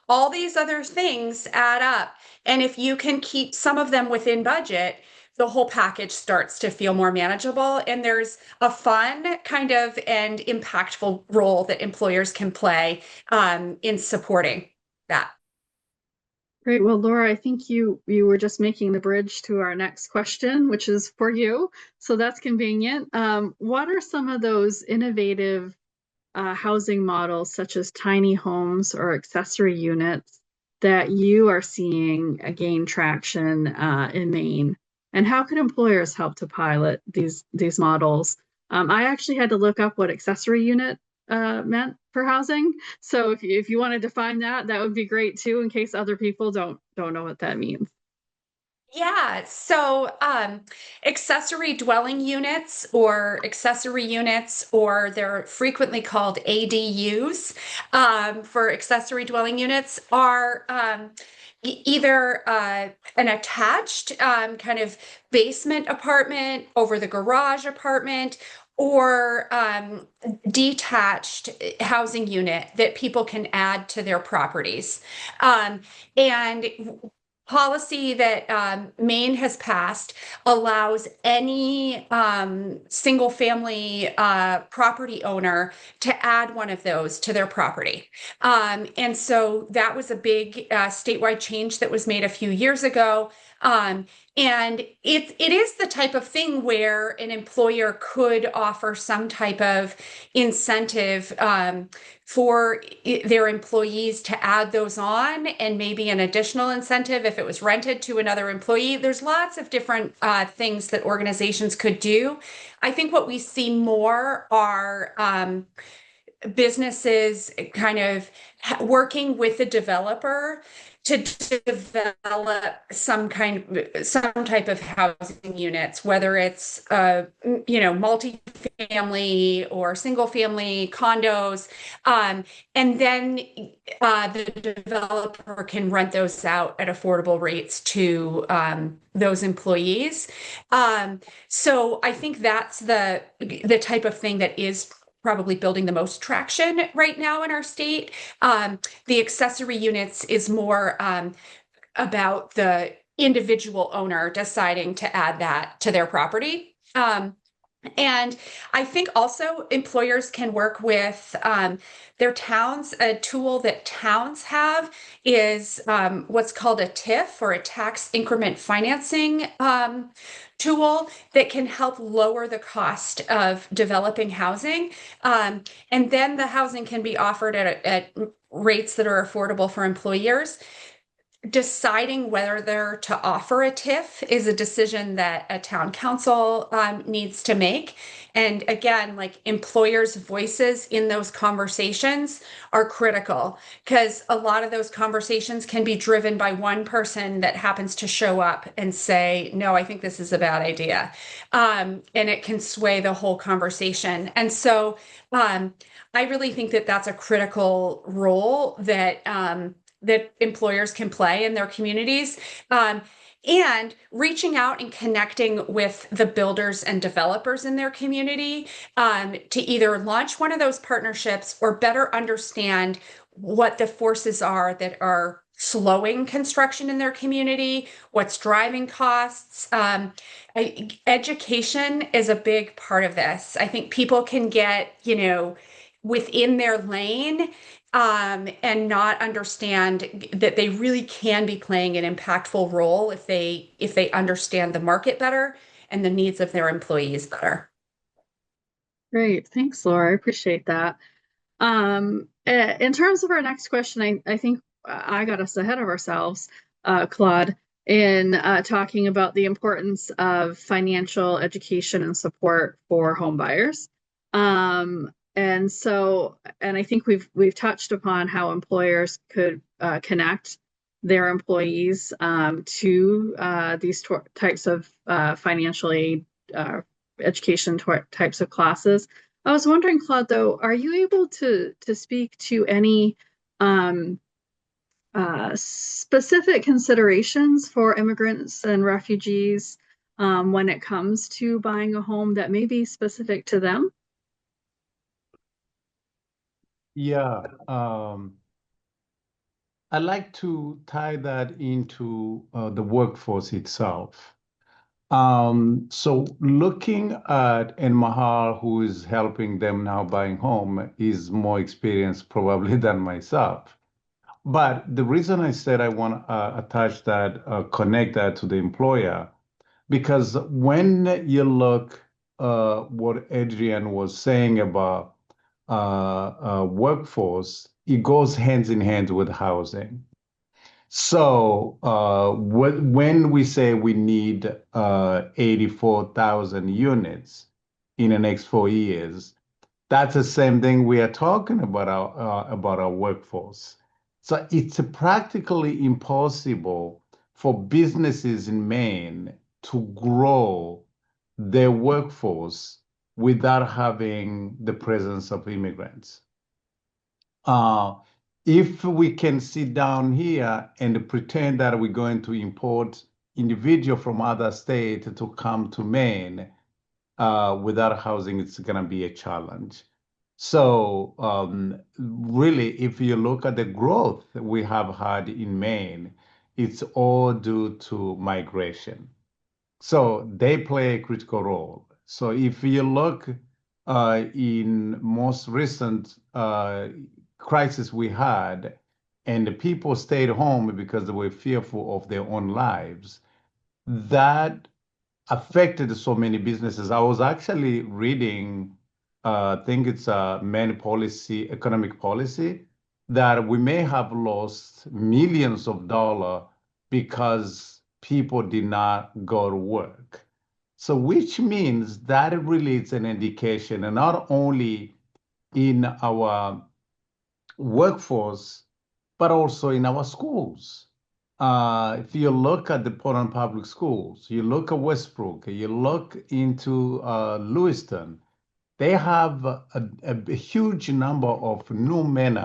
all these other things add up. And if you can keep some of them within budget, the whole package starts to feel more manageable. And there's a fun kind of and impactful role that employers can play in supporting that. Great. Well, Laura, I think you were just making the bridge to our next question, which is for you. So that's convenient. What are some of those innovative housing models, such as tiny homes or accessory units, that you are seeing gain traction in Maine? And how can employers help to pilot these models? I actually had to look up what accessory unit meant for housing. So if you want to define that, that would be great too, in case other people don't know what that means. Yeah, so accessory dwelling units or accessory units, or they're frequently called ADUs for accessory dwelling units, are either an attached kind of basement apartment over the garage apartment, or detached housing unit that people can add to their properties. And policy that Maine has passed allows any single family property owner to add one of those to their property. And so that was a big statewide change that was made a few years ago. And it is the type of thing where an employer could offer some type of incentive for their employees to add those on, and maybe an additional incentive if it was rented to another employee. There's lots of different things that organizations could do. I think what we see more are businesses kind of working with the developer to develop some type of housing units, whether it's multi-family or single family condos, and then the developer can rent those out at affordable rates to those employees. So I think that's the type of thing that is probably building the most traction right now in our state. The accessory units is more about the individual owner deciding to add that to their property. And I think also employers can work with their towns. A tool that towns have is what's called a TIF, or a tax increment financing tool, that can help lower the cost of developing housing. And then the housing can be offered at rates that are affordable for employers. Deciding whether to offer a TIF is a decision that a town council needs to make. And again, like, employers' voices in those conversations are critical, because a lot of those conversations can be driven by one person that happens to show up and say, no, I think this is a bad idea. And it can sway the whole conversation. And so I really think that that's a critical role that employers can play in their communities, and reaching out and connecting with the builders and developers in their community to either launch one of those partnerships or better understand what the forces are that are slowing construction in their community, what's driving costs. Education is a big part of this. I think people can get, within their lane and not understand that they really can be playing an impactful role if they understand the market better and the needs of their employees better. Great. Thanks, Laura. I appreciate that. In terms of our next question, I think I got us ahead of ourselves, Claude, in talking about the importance of financial education and support for home buyers. And I think we've touched upon how employers could connect their employees to these types of financial aid, education types of classes. I was wondering, Claude, though, are you able to speak to any specific considerations for immigrants and refugees when it comes to buying a home that may be specific to them? Yeah, I like to tie that into the workforce itself. So looking at Mahal, who is helping them now buying home, is more experienced probably than myself. But the reason I said I want to attach that, connect that to the employer, because when you look what Adrian was saying about workforce, it goes hands in hand with housing. So when we say we need 84,000 units in the next 4 years, that's the same thing we are talking about our workforce. So it's practically impossible for businesses in Maine to grow their workforce without having the presence of immigrants. If we can sit down here and pretend that we're going to import individual from other states to come to Maine without housing, it's going to be a challenge. So really, if you look at the growth we have had in Maine, it's all due to migration. So they play a critical role. So if you look in most recent crisis we had, and the people stayed home because they were fearful of their own lives, that affected so many businesses. I was actually reading, I think it's a Maine policy, economic policy, that we may have lost millions of dollars because people did not go to work. So, which means that really is an indication, and not only in our workforce, but also in our schools. If you look at the Portland Public Schools, you look at Westbrook, you look into Lewiston, they have a huge number of new men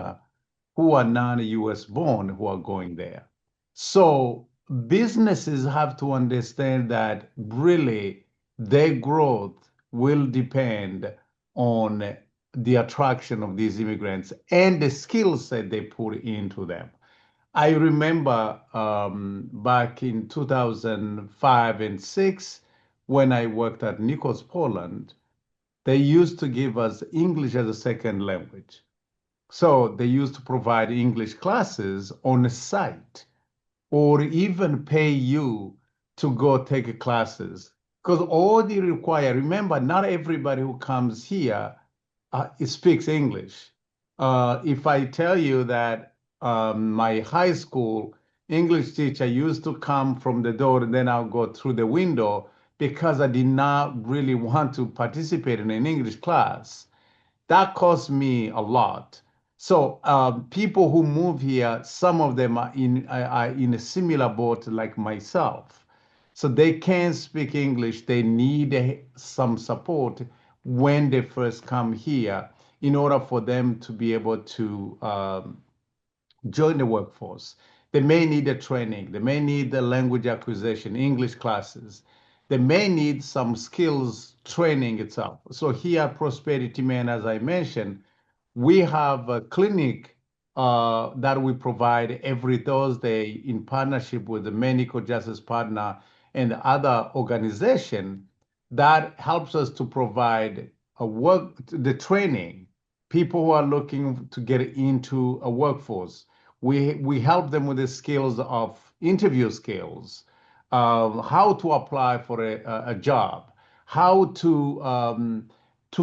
who are non-US born who are going there. So businesses have to understand that really their growth will depend on the attraction of these immigrants and the skill set they put into them. I remember back in 2005 and 6, when I worked at Nichols Poland, they used to give us English as a second language. So they used to provide English classes on the site or even pay you to go take classes. Because all they require, remember, not everybody who comes here speaks English. If I tell you that my high school English teacher used to come from the door and then I'll go through the window because I did not really want to participate in an English class, that cost me a lot. So people who move here, some of them are in a similar boat like myself. So they can't speak English. They need some support when they first come here in order for them to be able to join the workforce. They may need a training. They may need the language acquisition, English classes. They may need some skills training itself. So here at Prosperity Maine, as I mentioned, we have a clinic that we provide every Thursday in partnership with the Maine Equal Justice Partner and other organization that helps us to provide the training, people who are looking to get into a workforce. We help them with the skills of interview skills, how to apply for a job, how to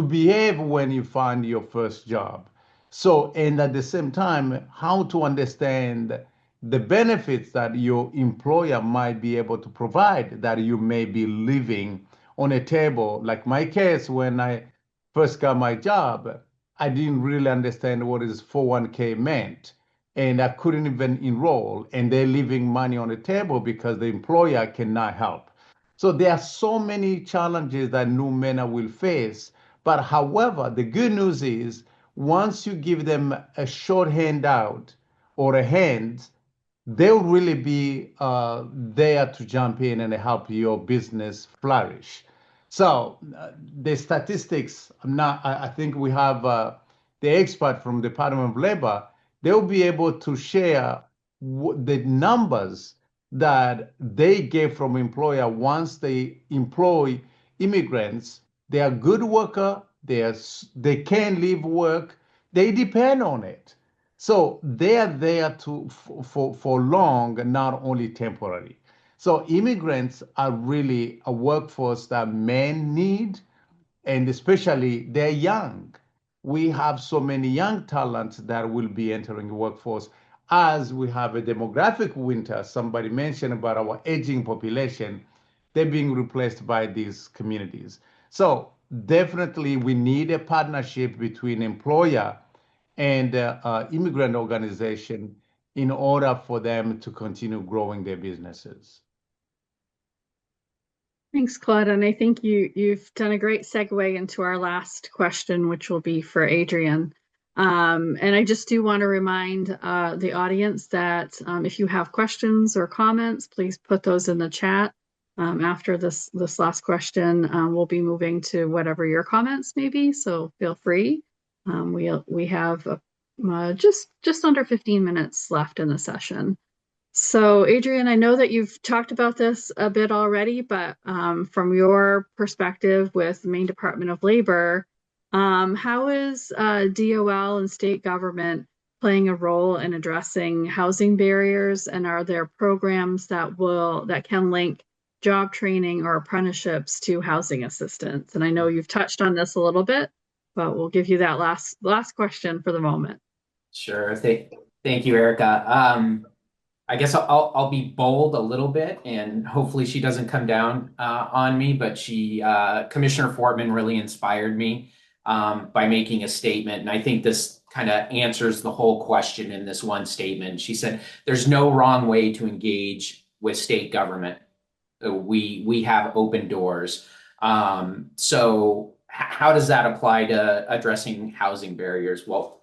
behave when you find your first job. So, and at the same time, how to understand the benefits that your employer might be able to provide that you may be leaving on a table. Like my case, when I first got my job, I didn't really understand what is 401k meant. And I couldn't even enroll, and they're leaving money on the table because the employer cannot help. So there are so many challenges that new men will face. But however, the good news is once you give them a short handout or a hand, they'll really be there to jump in and help your business flourish. So the statistics, I think we have the expert from the Department of Labor. They'll be able to share the numbers that they get from employer once they employ immigrants. They are good worker. They can leave work. They depend on it. So they are there for long, not only temporary. So immigrants are really a workforce that men need, and especially they're young. We have so many young talents that will be entering the workforce as we have a demographic winter. Somebody mentioned about our aging population. They're being replaced by these communities. So definitely we need a partnership between employer and immigrant organization in order for them to continue growing their businesses. Thanks, Claude. And I think you've done a great segue into our last question, which will be for Adrian. And I just do want to remind the audience that if you have questions or comments, please put those in the chat. After this last question, we'll be moving to whatever your comments may be, so feel free. We have just under 15 minutes left in the session. So, Adrian, I know that you've talked about this a bit already, but from your perspective with the Maine Department of Labor, how is DOL and state government playing a role in addressing housing barriers? And are there programs that can link job training or apprenticeships to housing assistance? And I know you've touched on this a little bit, but we'll give you that last question for the moment. Sure. Thank you, Erica. I guess I'll be bold a little bit, and hopefully she doesn't come down on me. But Commissioner Fortman really inspired me by making a statement, and I think this kind of answers the whole question in this one statement. She said, "There's no wrong way to engage with state government. We have open doors." So how does that apply to addressing housing barriers? Well,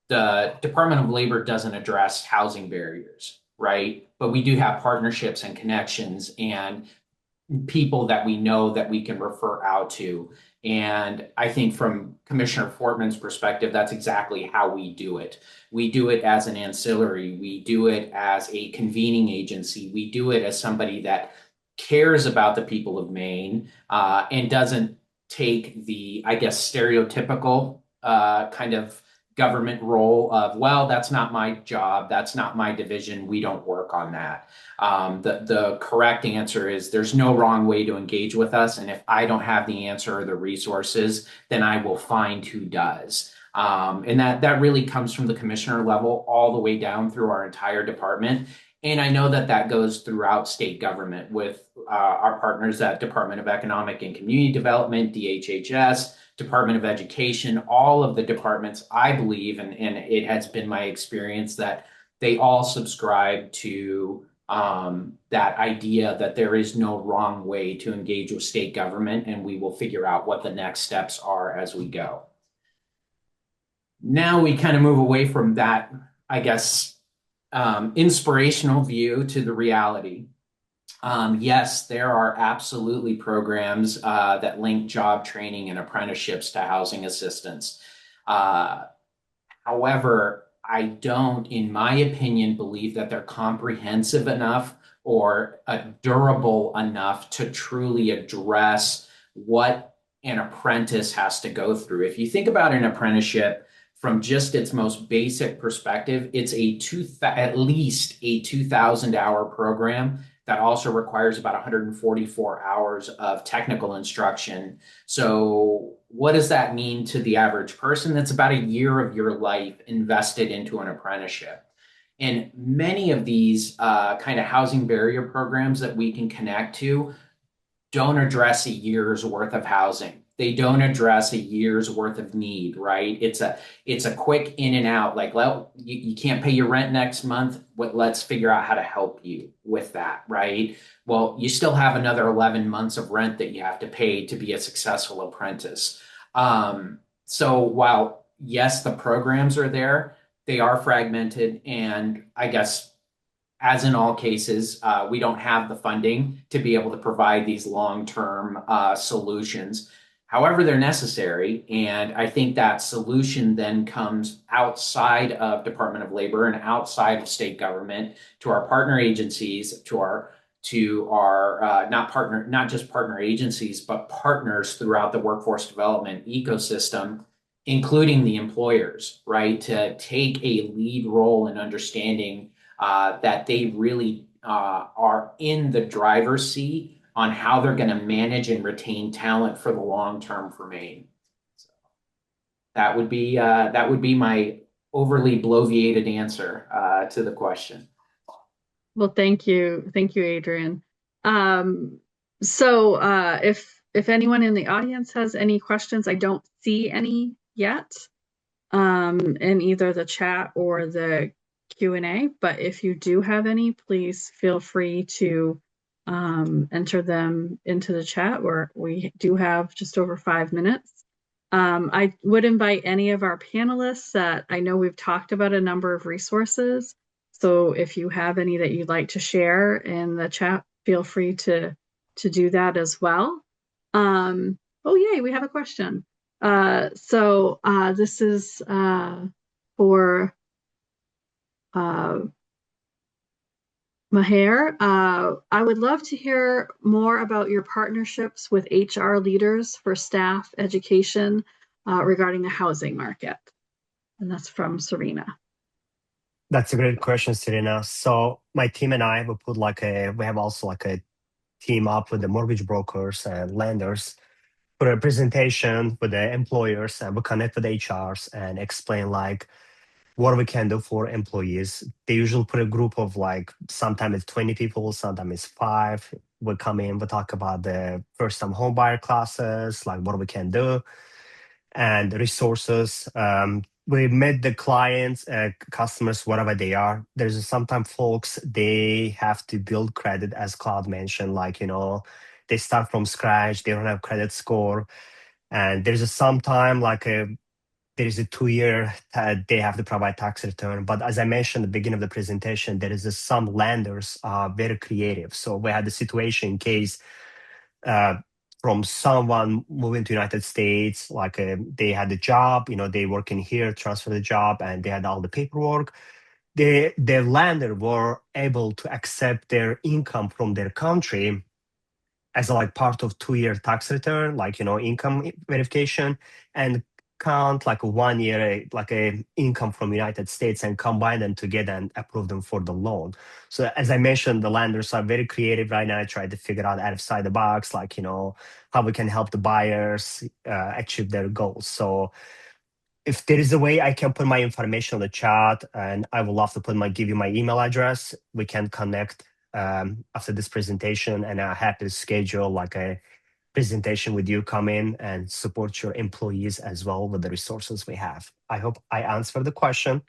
the Department of Labor doesn't address housing barriers, right? But we do have partnerships and connections and people that we know that we can refer out to. And I think from Commissioner Fortman's perspective, that's exactly how we do it. We do it as an ancillary. We do it as a convening agency. We do it as somebody that cares about the people of Maine and doesn't take the, I guess, stereotypical kind of government role of, well, that's not my job, that's not my division, we don't work on that. The correct answer is there's no wrong way to engage with us, and if I don't have the answer or the resources, then I will find who does. And that really comes from the commissioner level all the way down through our entire department. And I know that goes throughout state government with our partners at Department of Economic and Community Development, DHHS, Department of Education, all of the departments, I believe, and it has been my experience that they all subscribe to that idea that there is no wrong way to engage with state government, and we will figure out what the next steps are as we go. Now we kind of move away from that, I guess, inspirational view to the reality. Yes, there are absolutely programs that link job training and apprenticeships to housing assistance. However, I don't, in my opinion, believe that they're comprehensive enough or durable enough to truly address what an apprentice has to go through. If you think about an apprenticeship from just its most basic perspective, it's at least a 2,000-hour program that also requires about 144 hours of technical instruction. So what does that mean to the average person? That's about a year of your life invested into an apprenticeship. And many of these kind of housing barrier programs that we can connect to don't address a year's worth of housing. They don't address a year's worth of need, right? It's a quick in and out, like, well, you can't pay your rent next month. Let's figure out how to help you with that, right? Well, you still have another 11 months of rent that you have to pay to be a successful apprentice. So while, yes, the programs are there, they are fragmented. And I guess, as in all cases, we don't have the funding to be able to provide these long-term solutions. However, they're necessary, and I think that solution then comes outside of Department of Labor and outside of state government to our partner agencies, to our not just partner agencies, but partners throughout the workforce development ecosystem, including the employers, right? To take a lead role in understanding that they really are in the driver's seat on how they're going to manage and retain talent for the long term for Maine. So that would be my overly bloviated answer to the question. Well, thank you, Adrian. So if anyone in the audience has any questions, I don't see any yet in either the chat or the Q&A, but if you do have any, please feel free to enter them into the chat, where we do have just over 5 minutes. I would invite any of our panelists that I know we've talked about a number of resources. So if you have any that you'd like to share in the chat, feel free to do that as well. Oh, yay, we have a question. This is for Maher. I would love to hear more about your partnerships with HR leaders for staff education regarding the housing market. And that's from Serena. That's a great question, Serena. So my team and I will put we have also like a team up with the mortgage brokers and lenders, put a presentation with the employers, and we'll connect with HRs and explain like what we can do for employees. They usually put a group of like, sometimes it's 20 people, sometimes it's 5. We'll come in, we'll talk about the first-time home buyer classes, like what we can do, and resources. We met the clients, customers, whatever they are. There's sometimes folks, they have to build credit, as Claude mentioned, like, they start from scratch, they don't have credit score. And there's a sometime like there is a 2-year they have to provide tax return. But as I mentioned at the beginning of the presentation, there is some lenders are very creative. So we had the situation in case from someone moving to United States, like they had a job, they working here, transfer the job, and they had all the paperwork. Their lender were able to accept their income from their country as like part of 2-year tax return, like, income verification, and count like 1 year, like a income from United States, and combine them together and approve them for the loan. So as I mentioned, the lenders are very creative right now, trying to figure out outside the box, like, how we can help the buyers achieve their goals. So if there is a way I can put my information on the chat, and I would love to give you my email address, we can connect after this presentation, and I'm happy to schedule like a presentation with you, come in and support your employees as well with the resources we have. I hope I answered the question.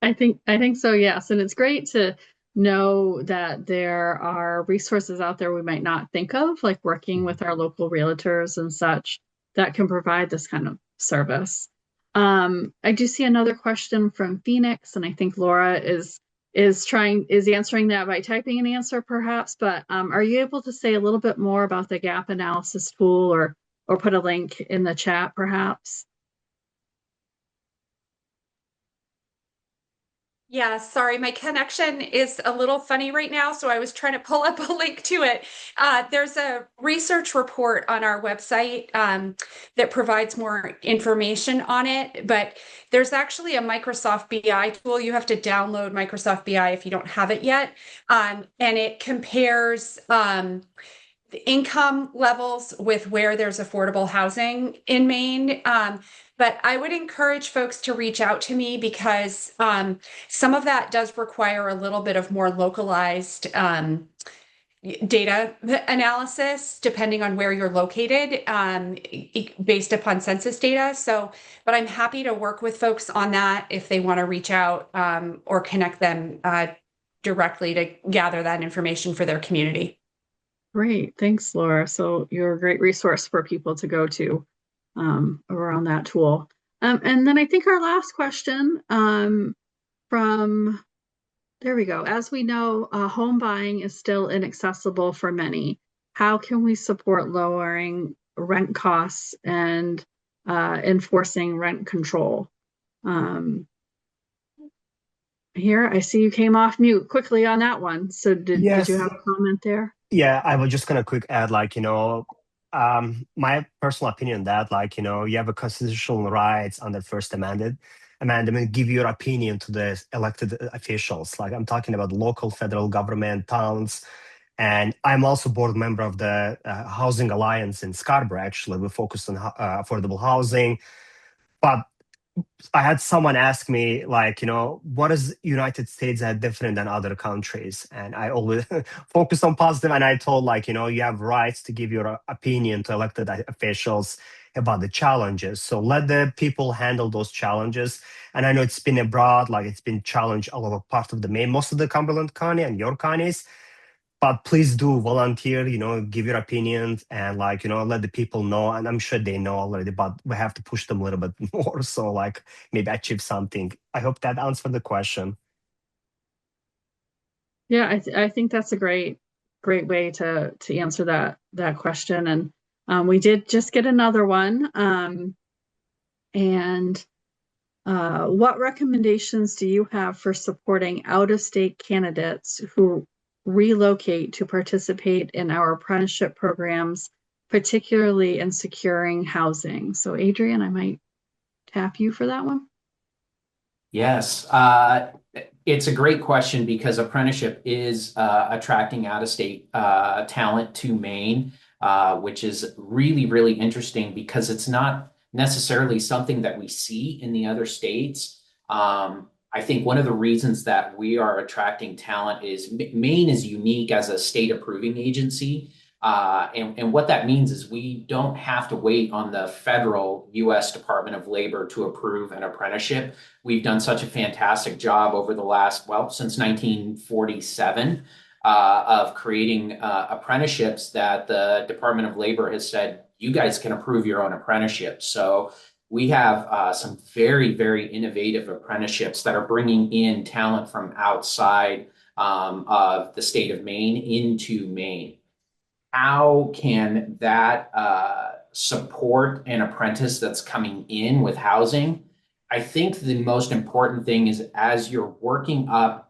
I think so, yes. And it's great to know that there are resources out there we might not think of, like working with our local realtors and such, that can provide this kind of service. I do see another question from Phoenix, and I think Laura is answering that by typing an answer perhaps, but are you able to say a little bit more about the gap analysis tool, or put a link in the chat perhaps? Yeah, sorry, my connection is a little funny right now, so I was trying to pull up a link to it. There's a research report on our website that provides more information on it, but there's actually a Microsoft BI tool. You have to download Microsoft BI if you don't have it yet, and it compares the income levels with where there's affordable housing in Maine. But I would encourage folks to reach out to me, because some of that does require a little bit of more localized data analysis, depending on where you're located, based upon census data. But I'm happy to work with folks on that if they want to reach out or connect them directly to gather that information for their community. Great, thanks, Laura. So you're a great resource for people to go to around that tool. And then I think our last question from, there we go. As we know, home buying is still inaccessible for many. How can we support lowering rent costs and enforcing rent control? Here, I see you came off mute quickly on that one. So did you have a comment there? Yeah, I was just gonna quick add, like, my personal opinion that, like, you have a constitutional rights under First Amendment, give your opinion to the elected officials. Like, I'm talking about local, federal government, towns, and I'm also board member of the Housing Alliance in Scarborough. Actually, we focus on affordable housing, but I had someone ask me, like, what is United States that different than other countries? And I always focus on positive. And I told, like, you have rights to give your opinion to elected officials. about the challenges. So let the people handle those challenges. And I know it's been abroad, like it's been challenged all over part of the Maine, most of the Cumberland County and your counties. But please do volunteer, give your opinions and let the people know. And I'm sure they know already, but we have to push them a little bit more. So like maybe achieve something. I hope that answered the question. Yeah, I think that's a great way to answer that question. And we did just get another one. And what recommendations do you have for supporting out-of-state candidates who relocate to participate in our apprenticeship programs, particularly in securing housing? So Adrian, I might tap you for that one. Yes, it's a great question because apprenticeship is attracting out-of-state talent to Maine, which is really, really interesting because it's not necessarily something that we see in the other states. I think one of the reasons that we are attracting talent is Maine is unique as a state approving agency. And what that means is we don't have to wait on the federal U.S. Department of Labor to approve an apprenticeship. We've done such a fantastic job over the last, since 1947, of creating apprenticeships that the Department of Labor has said, you guys can approve your own apprenticeship. So we have some very, very innovative apprenticeships that are bringing in talent from outside of the state of Maine into Maine. How can that support an apprentice that's coming in with housing? I think the most important thing is as you're working up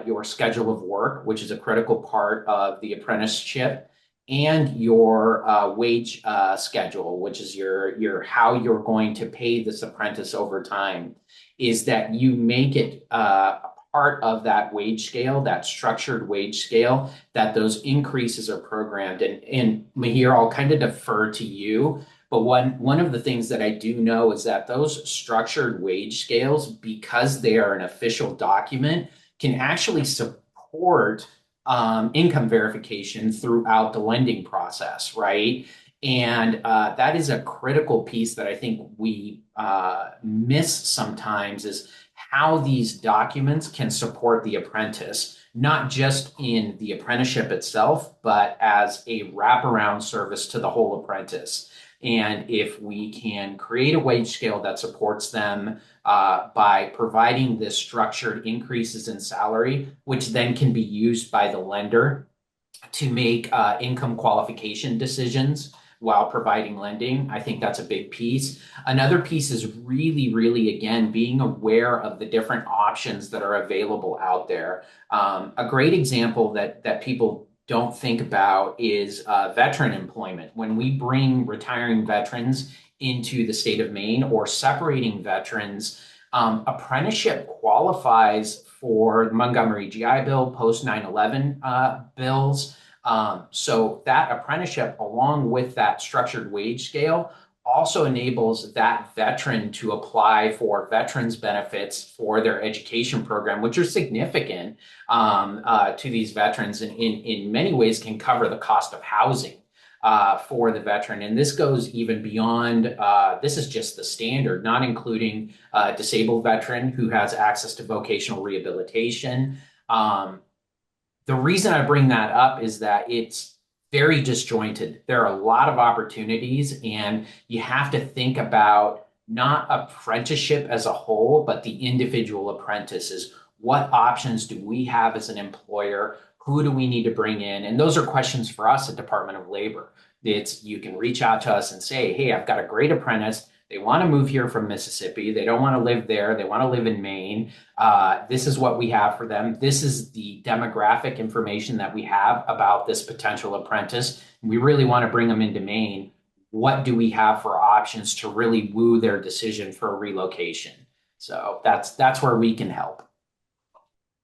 your schedule of work, which is a critical part of the apprenticeship, and your wage schedule, which is your how you're going to pay this apprentice over time, is that you make it part of that wage scale, that structured wage scale, that those increases are programmed. And Mahir, I'll kind of defer to you, but one of the things that I do know is that those structured wage scales, because they are an official document, can actually support income verification throughout the lending process, right? And that is a critical piece that I think we miss sometimes is how these documents can support the apprentice, not just in the apprenticeship itself, but as a wraparound service to the whole apprentice. And if we can create a wage scale that supports them by providing this structured increases in salary, which then can be used by the lender to make income qualification decisions while providing lending, I think that's a big piece. Another piece is really, really, again, being aware of the different options that are available out there. A great example that people don't think about is veteran employment. When we bring retiring veterans into the state of Maine or separating veterans, apprenticeship qualifies for the Montgomery GI Bill, post 9/11 bills. So that apprenticeship, along with that structured wage scale, also enables that veteran to apply for veterans benefits for their education program, which are significant to these veterans and in many ways can cover the cost of housing for the veteran. And this goes even beyond, this is just the standard, not including a disabled veteran who has access to vocational rehabilitation. The reason I bring that up is that it's very disjointed. There are a lot of opportunities, and you have to think about not apprenticeship as a whole, but the individual apprentices. What options do we have as an employer? Who do we need to bring in? And those are questions for us at Department of Labor. You can reach out to us and say, hey, I've got a great apprentice. They want to move here from Mississippi. They don't want to live there. They want to live in Maine. This is what we have for them. This is the demographic information that we have about this potential apprentice. We really want to bring them into Maine. What do we have for options to really woo their decision for a relocation? So that's where we can help.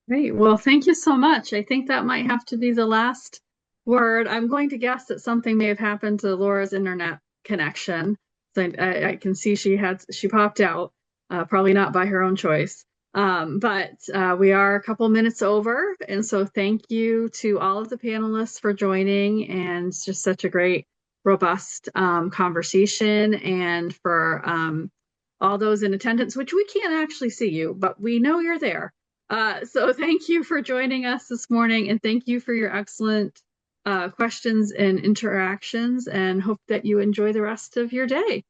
Great. Well, thank you so much. I think that might have to be the last word. I'm going to guess that something may have happened to Laura's internet connection. So I can see she popped out, probably not by her own choice. But we are a couple minutes over. And so thank you to all of the panelists for joining, and it's just such a great robust conversation, and for all those in attendance, which we can't actually see you, but we know you're there. So thank you for joining us this morning, and thank you for your excellent questions and interactions, and hope that you enjoy the rest of your day.